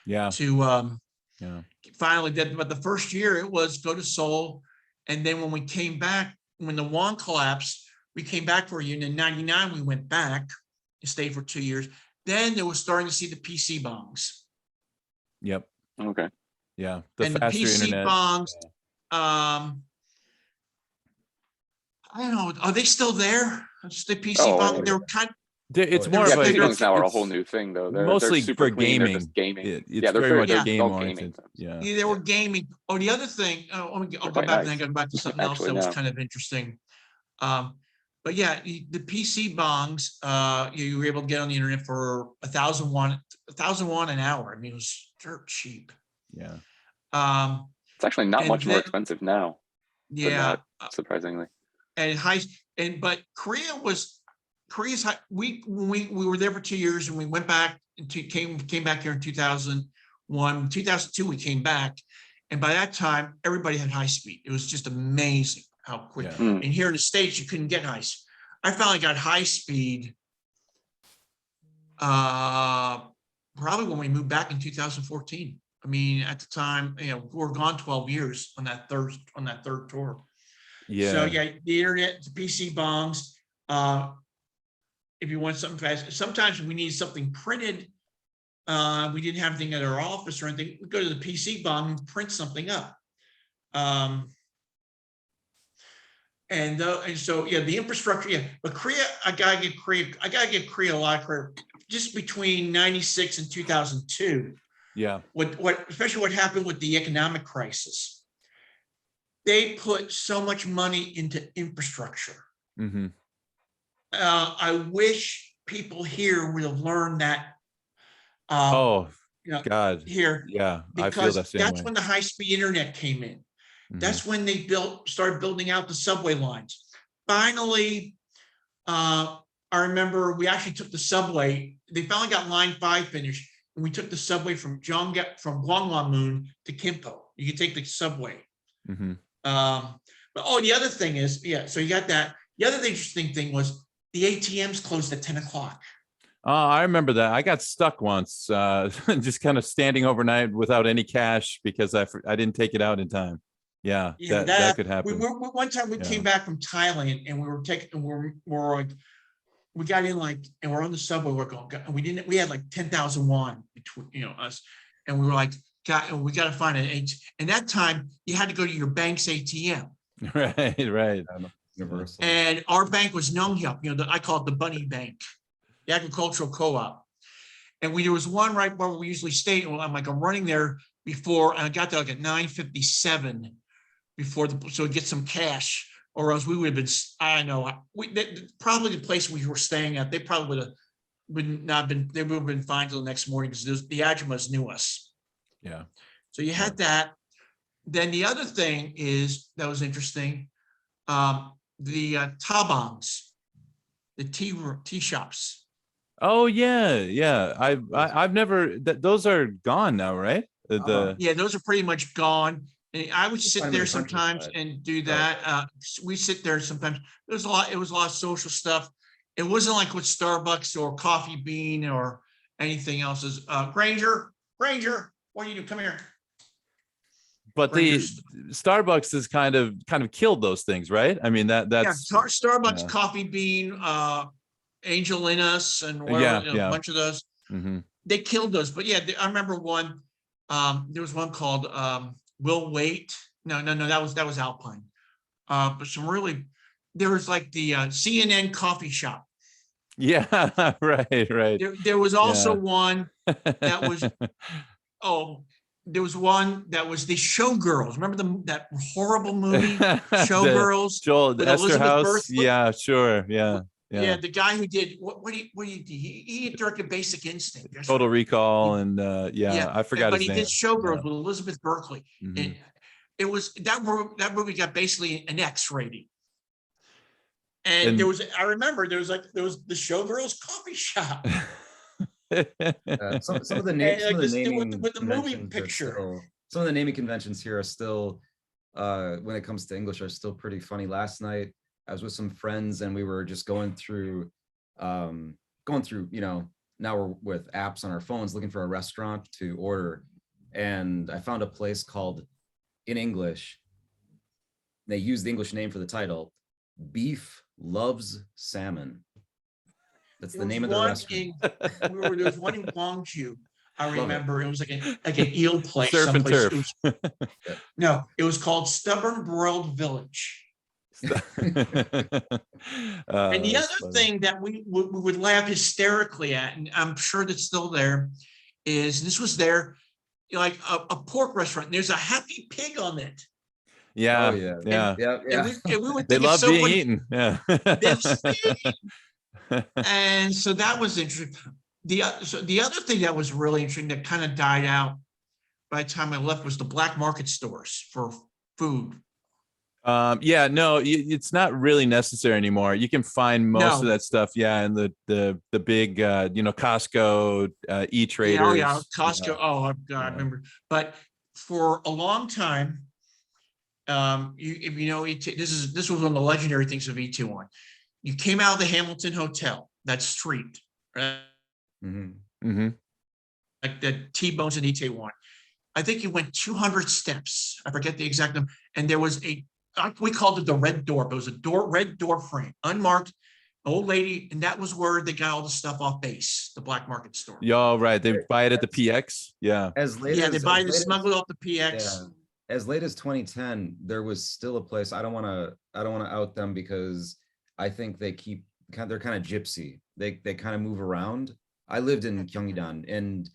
Yeah. To Yeah. finally did, but the first year it was go to Seoul. And then when we came back, when the won collapsed, we came back for a year. And in 99, we went back and stayed for 2 years. Then they were starting to see the PC bongs. Yep. Okay. Yeah. The And the faster PC internet. bongs, I don't know, are they still there? Just the PC Oh, bong, yeah. they were kind It's Oh, more Yeah, of PC a, bungs now are a whole it's new thing though. mostly They're super for clean. They're gaming. just gaming. It's Yeah, they're very much they're game all gaming. oriented. Yeah. Yeah, they were gaming. Oh, the other thing, I'll They're go quite back, then nice. go back to something else Actually, that was now. kind of interesting. But yeah, the PC bongs, you were able to get on the internet for 1,001 an hour. I mean, it was dirt cheap. Yeah. It's actually not And much more then- expensive now than Yeah, that, surprisingly. but Korea's high, when we were there for 2 years and we went back and came back here in 2001, 2002, we came back. And by that time, everybody had high speed. It was just amazing how quick. Yeah. Mm. And here in the States, you couldn't get high. I finally got high speed probably when we moved back in 2014. I mean, at the time, we were gone 12 years on that third tour. Yeah. So yeah, the internet, the PC bongs. If you want something fast, sometimes we need something printed. We didn't have anything at our office or anything. We go to the PC bong and print something up. And so yeah, the infrastructure. Yeah, but Korea, I gotta give Korea a lot of credit. Just between 96 and 2002. Yeah. Especially what happened with the economic crisis. They put so much money into infrastructure. Mm-hmm. I wish people here would have learned that. Oh, you know, God. here, Yeah. I feel because that same that's way. when the high-speed internet came in. Mhm. That's when they started building out the subway lines. Finally, I remember we actually took the subway. They finally got line 5 finished, and we took the subway from Gwanghwamun to Kimpo. You can take the subway. Mhm. But the other thing is, yeah. So you got that. The other interesting thing was the ATMs closed at 10 o'clock. Oh, I remember that. I got stuck once, just kind of standing overnight without any cash because I didn't take it out in time. Yeah, Yeah, that could happen. One time we came back from Thailand and we were taking, we got in and we're on the subway. We're going, and we had like 10,000 won between us, and we were like, we got to find an ATM. And that time you had to go to your bank's ATM. Right. Universal. And our bank was Nonghyup, I call it the Bunny Bank, the agricultural co-op. And there was one right where we usually stay. Well, I'm running there before, and I got there like at 9:57 so we get some cash, or else we would have been, I don't know, probably the place we were staying at, they probably would have been fine till the next morning because the Ajumas knew us. Yeah. So you had that. Then the other thing that was interesting, the tabongs, the tea shops. Oh yeah. I've never. Those are gone now, right? Yeah, those are pretty much gone. And I would sit find them there in the sometimes countryside. and do that. We sit there sometimes. It was a lot of social stuff. It wasn't like with Starbucks or Coffee Bean or anything else. Granger, what do you do? Come here. But the Starbucks has kind of killed those things, right? I mean that's Starbucks, yeah. Coffee Bean, Angel in Us, and a bunch of those. Mm-hmm. They killed those. But yeah, I remember one. There was one called Will Wait. No, that was Alpine. But there was like the CNN coffee shop. Yeah, right. There was also one that was, there was one that was the Showgirls. Remember that horrible movie, Showgirls? Joel, with Esther Elizabeth House. Birthfoot? Yeah, sure. Yeah. Yeah, the guy who did what did he do? He directed Basic Instinct. That's Total right. Recall and I forgot but his he name. did Showgirls with Elizabeth Berkley. Mhm. And it was that movie got basically an X rating. And I remember there was the Showgirls coffee shop. Some of the names, And, some of the naming with the movie conventions are picture. some of the naming conventions here are still, when it comes to English, are still pretty funny. Last night, I was with some friends and we were just going through, now we're with apps on our phones looking for a restaurant to order. And I found a place called, in English, they use the English name for the title, Beef Loves Salmon. That's the name of the restaurant. There was one in Gwangju. I Love it. remember it was like an eel place. Surf and someplace. turf. It was called Stubborn Broiled Village. And the That's other funny. thing that we would laugh hysterically at, and I'm sure that's still there, is this was there, like a pork restaurant. And there's a happy pig on it. Yeah, Oh yeah. yeah. Yeah. And Yeah. we would They think it's love so being funny. eaten. Yeah. And so that was interesting. So the other thing that was really interesting that kind of died out by the time I left was the black market stores for food. Yeah, no, it's not really necessary anymore. You can find most of No. that stuff, yeah, in the big Costco, Yeah, oh yeah, E-traders. Costco. Oh God, I Yeah. remember. But for a long time, if you know, this was one of the legendary things of E21. You came out of the Hamilton Hotel, that street, right? Mhm. Mm-hmm. Like the T-bones in E21. I think you went 200 steps. I forget the exact number. And there was we called it the red door, but it was a red door frame, unmarked, old lady, and that was where they got all the stuff off base, the black market store. Yeah, right. They buy it at the PX. Yeah. As late Yeah, as they buy as the late as- smuggled off the PX. yeah, as late as 2010, there was still a place. I don't want to out them because I think they're kind of gypsy. They kind of move around. I lived in Gyeonggi-dan and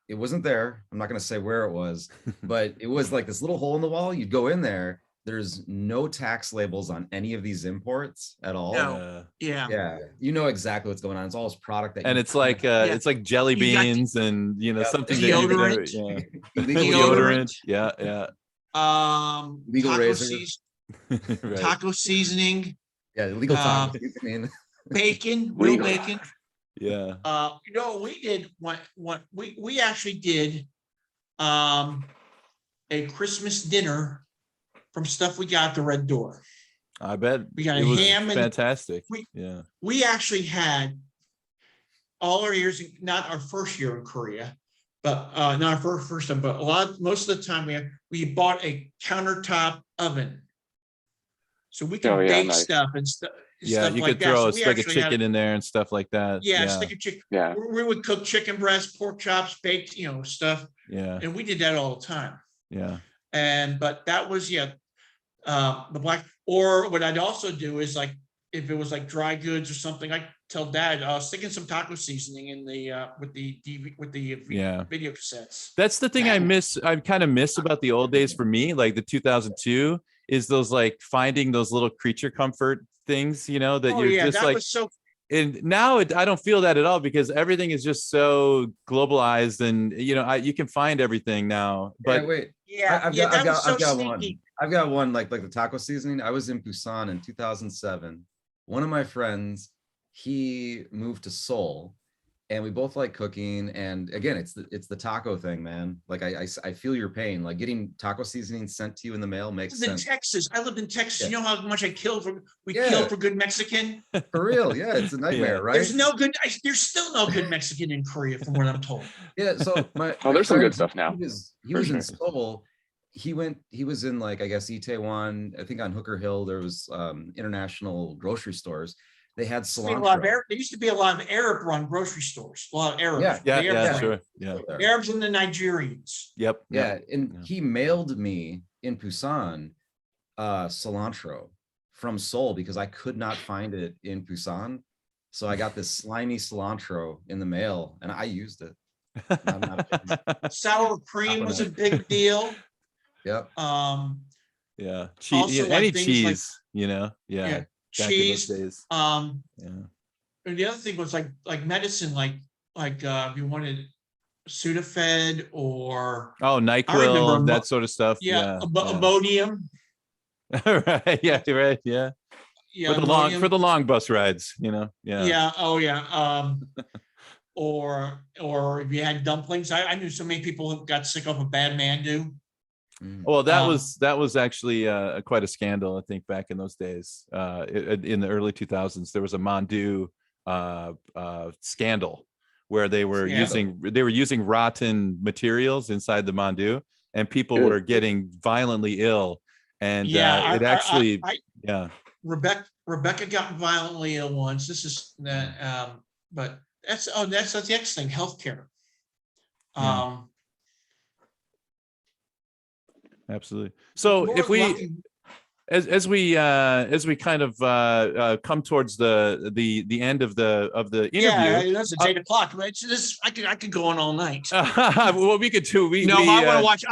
it wasn't there. I'm not going to say where it was, but it was like this little hole in the wall. You'd go in there. There's no tax labels on any of these imports at all. No. Yeah. Yeah. Yeah, you know exactly what's going on. It's all this product that And you it's like Yeah. it's like jelly You got beans and Yeah. something that you've never, Deodorant. yeah. illegal Deodorant. Yeah, yeah. Legal Taco, razor. Right. taco seasoning, Yeah, illegal Um, taco seasoning. bacon, real Legal. bacon. Yeah. You know, we did what we actually did a Christmas dinner from stuff we got at the Red Door. I bet We got it a was ham and fantastic. we- Yeah. we actually had all our years, not our first year in Korea, but not our first time, but most of the time we bought a countertop oven. So we could Oh, yeah, bake nice. stuff and stuff. Yeah, stuff you like could that. throw So a we stick of actually had- chicken in there and stuff like that. Yeah, Yeah. stick of chicken. Yeah. We would cook chicken breast, pork chops, baked, stuff. Yeah. And we did that all the time. Yeah. But that was, the black, or what I'd also do is like, if it was like dry goods or something, I tell dad, stick in some taco seasoning in the, with the Yeah. video cassettes. That's the thing I kind of miss about the old days for me, like the 2002, is those like finding those little creature comfort things, that Oh you're yeah, just that like, was so, and now I don't feel that at all because everything is just so globalized and, you can find everything now, Yeah, but wait. yeah, I've that was so got one. sneaky. I've got one like the taco seasoning. I was in Busan in 2007. One of my friends, he moved to Seoul, and we both like cooking. And again, it's the taco thing, man. Like I feel your pain. Like getting taco seasoning sent to you in the mail makes I lived in sense. Texas. I lived in Texas. Yeah. You know how much I killed Yeah. killed for good Mexican. For real, yeah, it's a nightmare, Yeah. right? There's still no good Mexican in Korea, from what I'm told. Yeah, so Oh, there's some good friend, stuff now. He For was in sure. Seoul. He was in like, I guess, Itaewon. I think on Hooker Hill, there was international grocery stores. They had cilantro. There used to be a lot of Arab-run grocery stores. A lot of Arabs. Yeah. The yeah, Arabs, sure. Yeah. there. The Arabs and the Nigerians. Yep. Yeah, and Yeah. he mailed me in Busan cilantro from Seoul because I could not find it in Busan. So I got this slimy cilantro in the mail and I used it. I'm not a Sour cream was a big deal. Yep. Yeah. Also, Cheese, like any things cheese, Yeah. Yeah, Back in those cheese. days. Yeah. Yeah. And the other thing was like medicine, like if you wanted Sudafed or Oh, remember NyQuil, that sort of stuff. Yeah. Imodium. Right. Yeah. Right. Yeah. Yeah, For the long bus rides, Yeah. Yeah. Oh yeah. Or if you had dumplings, I knew so many people who got sick of a bad mandu. Well, that was actually quite a scandal, I think, back in those days. In the early 2000s, there was a mandu scandal where they were using rotten materials inside the mandu, and people were getting violently ill. And it actually, Rebecca got violently ill once. This is that, but that's the next thing, healthcare. Absolutely. So We're if we, lucky- as we kind of come towards the end of the Yeah, interview. it's 8 o'clock. But it's this, I could go on all night. Well, we could too. No, I want to watch.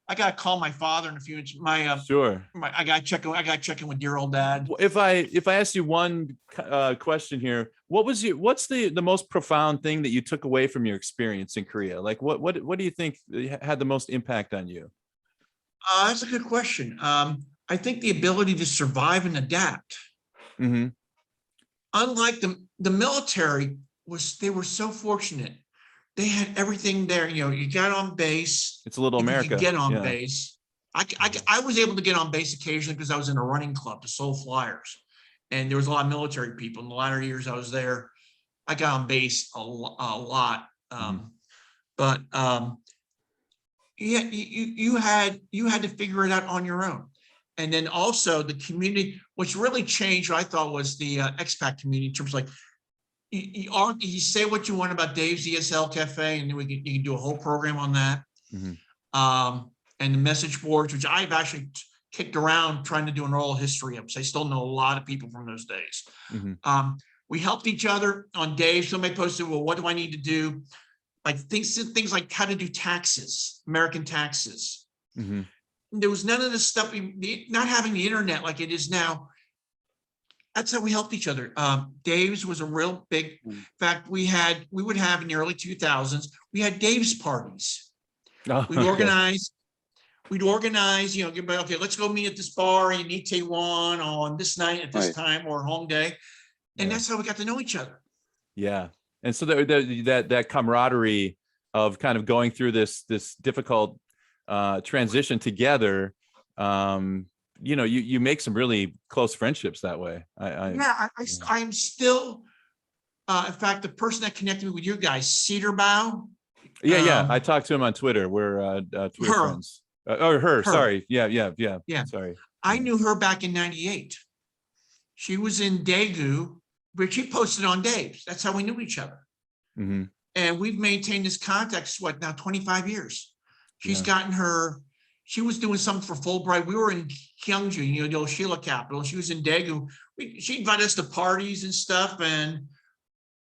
I got to call my father in a few minutes. Sure. I got to check in with dear old dad. If I ask you one question here, what's the most profound thing that you took away from your experience in Korea? Like what do you think had the most impact on you? That's a good question. I think the ability to survive and adapt. Mm-hmm. Unlike the military they were so fortunate. They had everything there. You know, you got on base. It's a little You America. could get on Yeah. base. I was able to get on base occasionally because I was in a running club, the Soul Flyers, and there was a lot of military people. In the latter years I was there, I got on base a lot. But yeah, you had to figure it out on your own. And then also the community, what's really changed, I thought, was the expat community in terms of like, you say what you want about Dave's ESL Cafe, and then you can do a whole program on that. Mm-hmm. And the message boards, which I've actually kicked around trying to do an oral history of, so I still know a lot of people from those days. Mm-hmm. We helped each other on Dave. Somebody posted, well, what do I need to do? Like things like how to do taxes, American taxes. Mm-hmm. There was none of this stuff, not having the internet like it is now. That's how we helped each other. Dave's was a real big, in fact, we would have in the early 2000s, we had Dave's parties. Oh, We'd organize, you know, okay, let's go meet at this bar in Itaewon on this night at this time, or home day. And that's how we got to know each other. Yeah. And so that camaraderie of kind of going through this difficult transition together, you know, you make some really close friendships that way. I'm still, in fact, the person that connected me with you guys, Cedarbow. Yeah. I talked to him on Twitter. We're Twitter friends. Her. Sorry. Yeah. Sorry. I knew her back in '98. She was in Daegu, but she posted on Dave's. That's how we knew each other. Mm-hmm. And we've maintained this contact, what, now 25 years. She's gotten her, she was doing something for Fulbright. We were in Gyeongju, you know, the old Sheila capital. She was in Daegu. She invited us to parties and stuff. And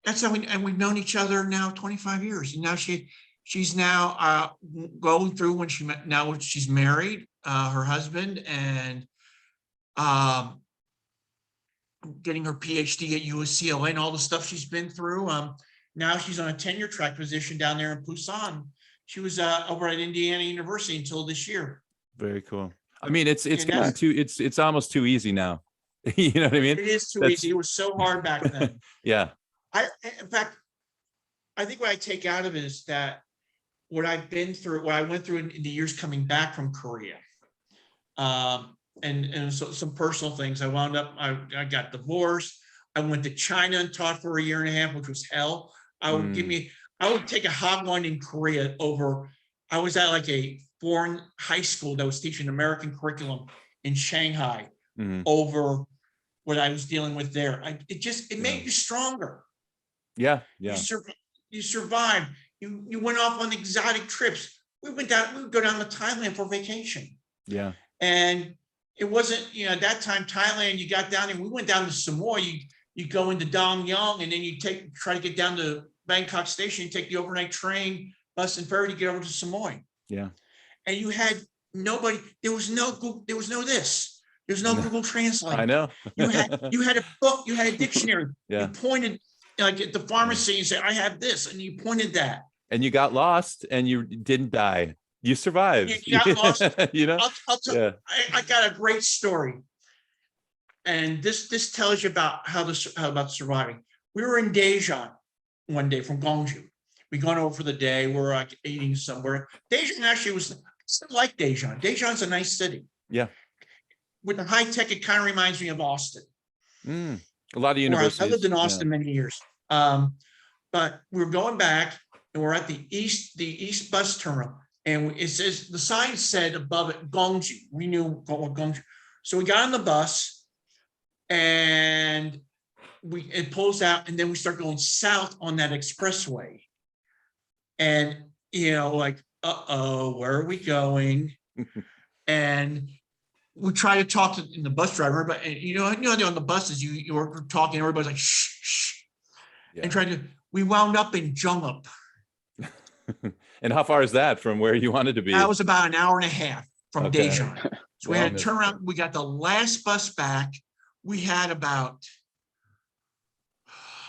that's how we've known each other now 25 years. And now she's now going through when she's married, her husband, and getting her PhD at UCLA and all the stuff she's been through. Now she's on a tenure track position down there in Busan. She was over at Indiana University until this year. Very cool. I mean, it's gotten it's almost too easy now. You know what I mean? It is too easy. It was so hard back then. Yeah. In fact, I think what I take out of it is that what I went through in the years coming back from Korea, and so some personal things. I got divorced. I went to China and taught for a year and a half, which was hell. I would take a hot one in Korea over. I was at like a foreign high school that was teaching American curriculum in Shanghai over what I was dealing with there. It made you stronger. Yeah. You survived. You went off on exotic trips. We would go down to Thailand for vacation. Yeah. And it wasn't, you know, at that time, Thailand, you got down there, we went down to Samui, you go into Dong Yang, and then you try to get down to Bangkok Station, you take the overnight train, bus and ferry to get over to Samui. Yeah. And you had nobody, there was no Google Translate. I know. You had a book, you had a dictionary. Yeah. You pointed like at the pharmacy and said, I have this, and you pointed that. And you got lost and you didn't die. You survived. You got lost. You know? I'll tell you, I got a great story. And this tells you about how about surviving. We were in Daejeon one day from Gwangju. We gone over for the day. We're like eating somewhere. Daejeon actually was like Daejeon. Daejeon's a nice city. Yeah. With the high tech, it kind of reminds me of Austin. A lot of universities. I lived in Austin many years. But we're going back and we're at the east bus terminal. And it says, the sign said above it, Gwangju. We knew what Gwangju. So we got on the bus and it pulls out, and then we start going south on that expressway. And, you know, like, where are we going? And we try to talk to in the bus driver, but you know, on the buses, you were talking, everybody's like, shh, shh, Yeah. and we wound up in Jungup. And how far is that from where you wanted to be? That was about an hour and a half from Okay. Dijon. So we Wow. had to turn around. We got the last bus back. We had about,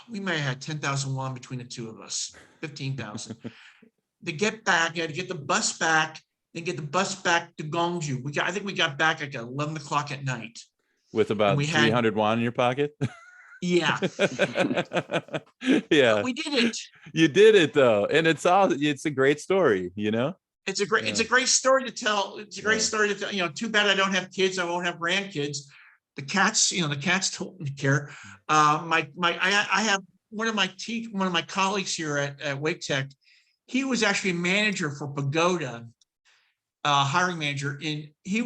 we may have had 10,000 won between the two of us, 15,000. To get back, you had to get the bus back, then get the bus back to Gongju. I think we got back at 11 o'clock at night. With about we had- 300 won in your pocket? Yeah, Yeah. but we did it. You did it though. And it's a great story, you know? It's a great story to tell. It's a great story to tell. You know, too bad I don't have kids. I won't have grandkids. The cats don't care. I have one of my colleagues here at Wake Tech. He was actually a manager for Pagoda, hiring manager. And he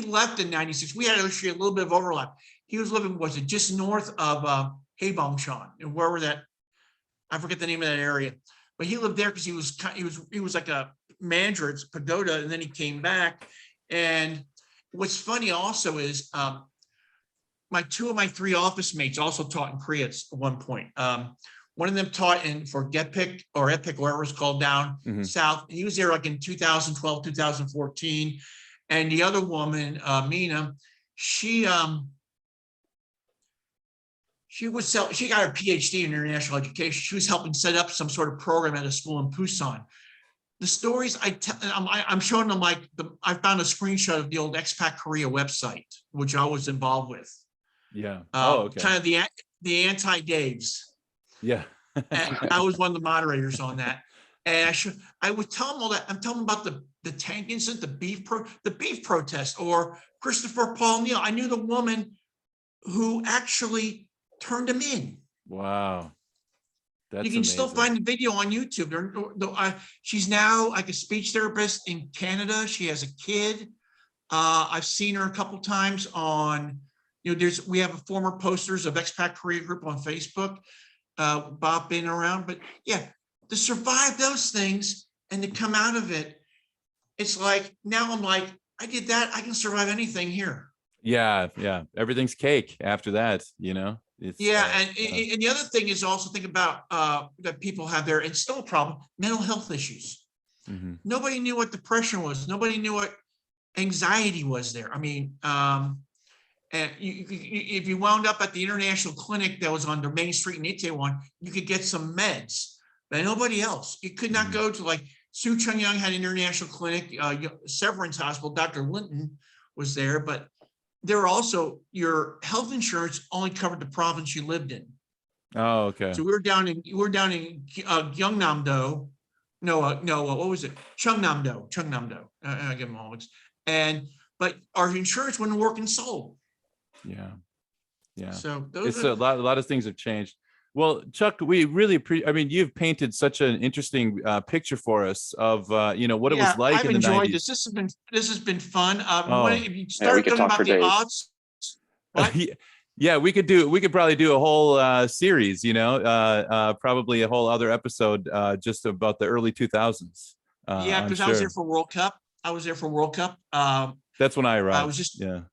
left in 96. We had actually a little bit of overlap. He was living, was it just north of Heibangshan, and wherever that, I forget the name of that area, but he lived there because he was like a manager at Pagoda, and then he came back. And what's funny also is two of my three office mates also taught in Korea at one point. One of them taught for Gepik or Epic, wherever it's called down south. And he was there like in 2012, 2014. And the other woman, Mina, she got her PhD in international education. She was helping set up some sort of program at a school in Busan. The stories I'm showing them, like I found a screenshot of the old Expat Korea website, which I was involved with. Yeah. Okay. Kind of the anti-Daves. Yeah. And I was one of the moderators on that. And I would tell them all that. I'm telling them about the tank incident, the beef protest, or Christopher Paul Neal. I knew the woman who actually turned him in. Wow. That's you can amazing. still find the video on YouTube. She's now like a speech therapist in Canada. She has a kid. I've seen her a couple times on, we have a former posters of Expat Korea group on Facebook, bopping around. But yeah, to survive those things and to come out of it, it's like, now I'm like, I did that. I can survive anything here. Yeah. Yeah. Everything's cake after that, It's, and the other thing is also think about that people have there, and still a problem, mental health issues. Mm-hmm. Nobody knew what depression was. Nobody knew what anxiety was there. I mean, and if you wound up at the international clinic that was on the main street in Itaewon, you could get some meds, but nobody else. You could not go to, like, Su Chung-young had an international clinic, Severance Hospital, Dr. Linton was there, but there were also, your health insurance only covered the province you lived in. Oh, okay. So we were down in Gyeongnam-do. What was it? Cheongnam-do. I get them all mixed. But our insurance wouldn't work in Seoul. Yeah. Yeah. So A lot of things have changed. Well, Chuck, we really you've painted such an interesting picture for us of what it was like I've in the enjoyed 90s. This has been fun. If you we start could talking talk about for the days. odds, what? Yeah, we could probably do a whole series, probably a whole other episode just about the early 2000s. Because I was there for World Cup. That's when I arrived. I was just I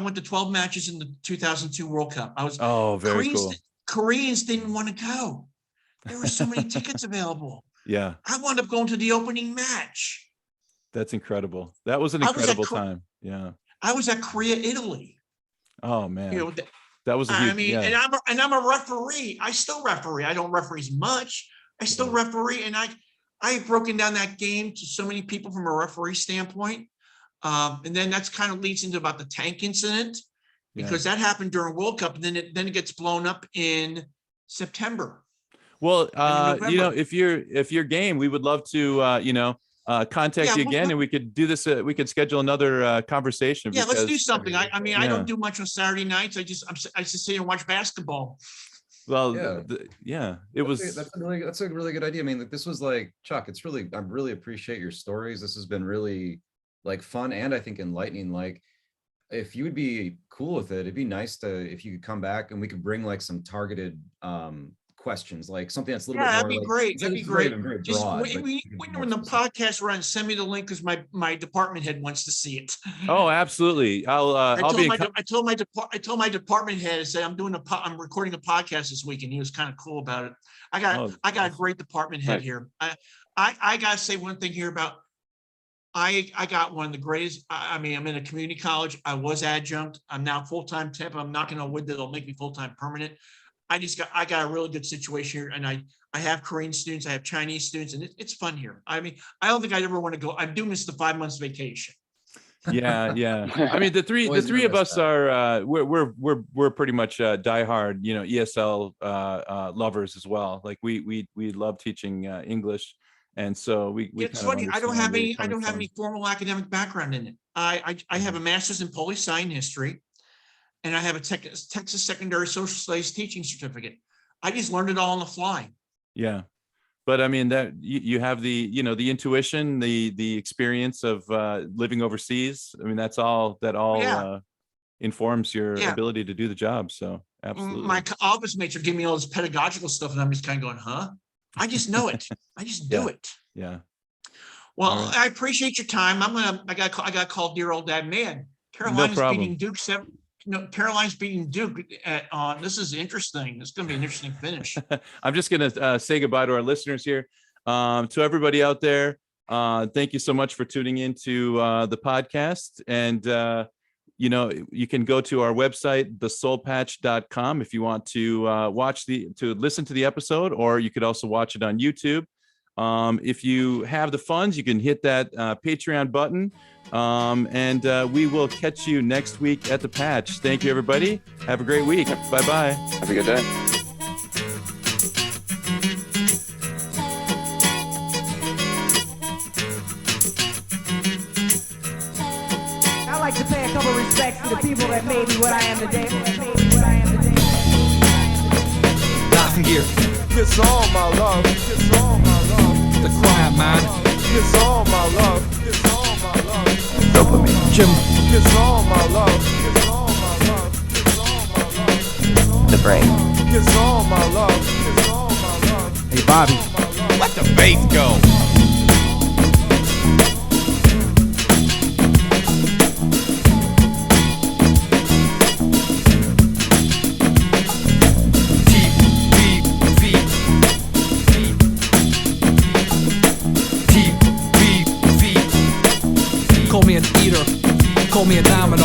went to 12 matches in the 2002 World Cup. Very cool. Koreans didn't want to go. There were so many tickets available. Yeah. I wound up going to the opening match. That's incredible. That was an incredible time. Yeah. I was at Korea, Italy. Oh man. That was a huge, and I'm a referee. I still referee. I don't referee as much. I still referee, and I've broken down that game to so many people from a referee standpoint. And then that's kind of leads into about the tank incident, because that happened during World Cup, and then it gets blown up in September. Well, if you're game, we would love to contact you again, and we could do this. We could schedule another conversation. Yeah, let's do something. I don't do much on Saturday nights. I just sit here and watch basketball. Well, it was. That's a really good idea. I mean, this was like, Chuck, I really appreciate your stories. This has been really like fun and I think enlightening. Like, if you would be cool with it, it'd be nice if you could come back and we could bring like some targeted questions, like something that's a little Yeah, bit that'd more be like, great. it's That'd be it's very, great. very Just broad, when, but when, you can be more when the specific. podcast runs, send me the link because my department head wants to see it. Oh, absolutely. I'll be in I told my department head, I said, I'm recording a podcast this week, and he was kind of cool about it. I got Oh, a awesome. great department head Nice. here. I gotta say one thing here about, I got one of the greatest, I mean, I'm in a community college. I was adjunct. I'm now full-time temp. I'm knocking on wood that it'll make me full-time permanent. I got a really good situation here, and I have Korean students, I have Chinese students, and it's fun here. I mean, I don't think I'd ever want to go. I do miss the 5 months vacation. Yeah. I mean, the three Always of noticed us that. are we're pretty much diehard, ESL lovers as well. Like we love teaching English, and so we It's kind of funny. I don't understand have where you're any. I coming don't have from. any formal academic background in it. I have a master's in poli sci and history, and I have a Texas Secondary Social Studies teaching certificate. I just learned it all on the fly. Yeah. But I mean that you have the the intuition, the experience of living overseas. I mean that all Yeah. informs your Yeah. ability to do the job. So absolutely. My office mates are giving me all this pedagogical stuff, and I'm just kind of going, huh? I just know it. I just do Yeah. it. Yeah. Well, All right. I appreciate your time. I got to call dear old dad. Man, Carolina's problem. beating Duke Caroline's beating Duke at this is interesting. It's going to be an interesting finish. I'm just going to say goodbye to our listeners here. To everybody out there, thank you so much for tuning into the podcast. And, you can go to our website, thesoulpatch.com, if you want to listen to the episode, or you could also watch it on YouTube. If you have the funds, you can hit that Patreon button. And we will catch you next week at the Patch. Thank you, everybody. Have a great week. Bye-bye. Have a good day. I like to pay a couple respects to the people that made me what I am today. Nothing gear. It's all my love. It's all my love. The quiet man. It's all my love. It's all my love. Dopamine. Jim. It's all my love. It's all my love. It's all my love. It's all The brain. It's all my love. It's all my love. Hey, Bobby. Let the bass go. Call me an eater, call me a domino.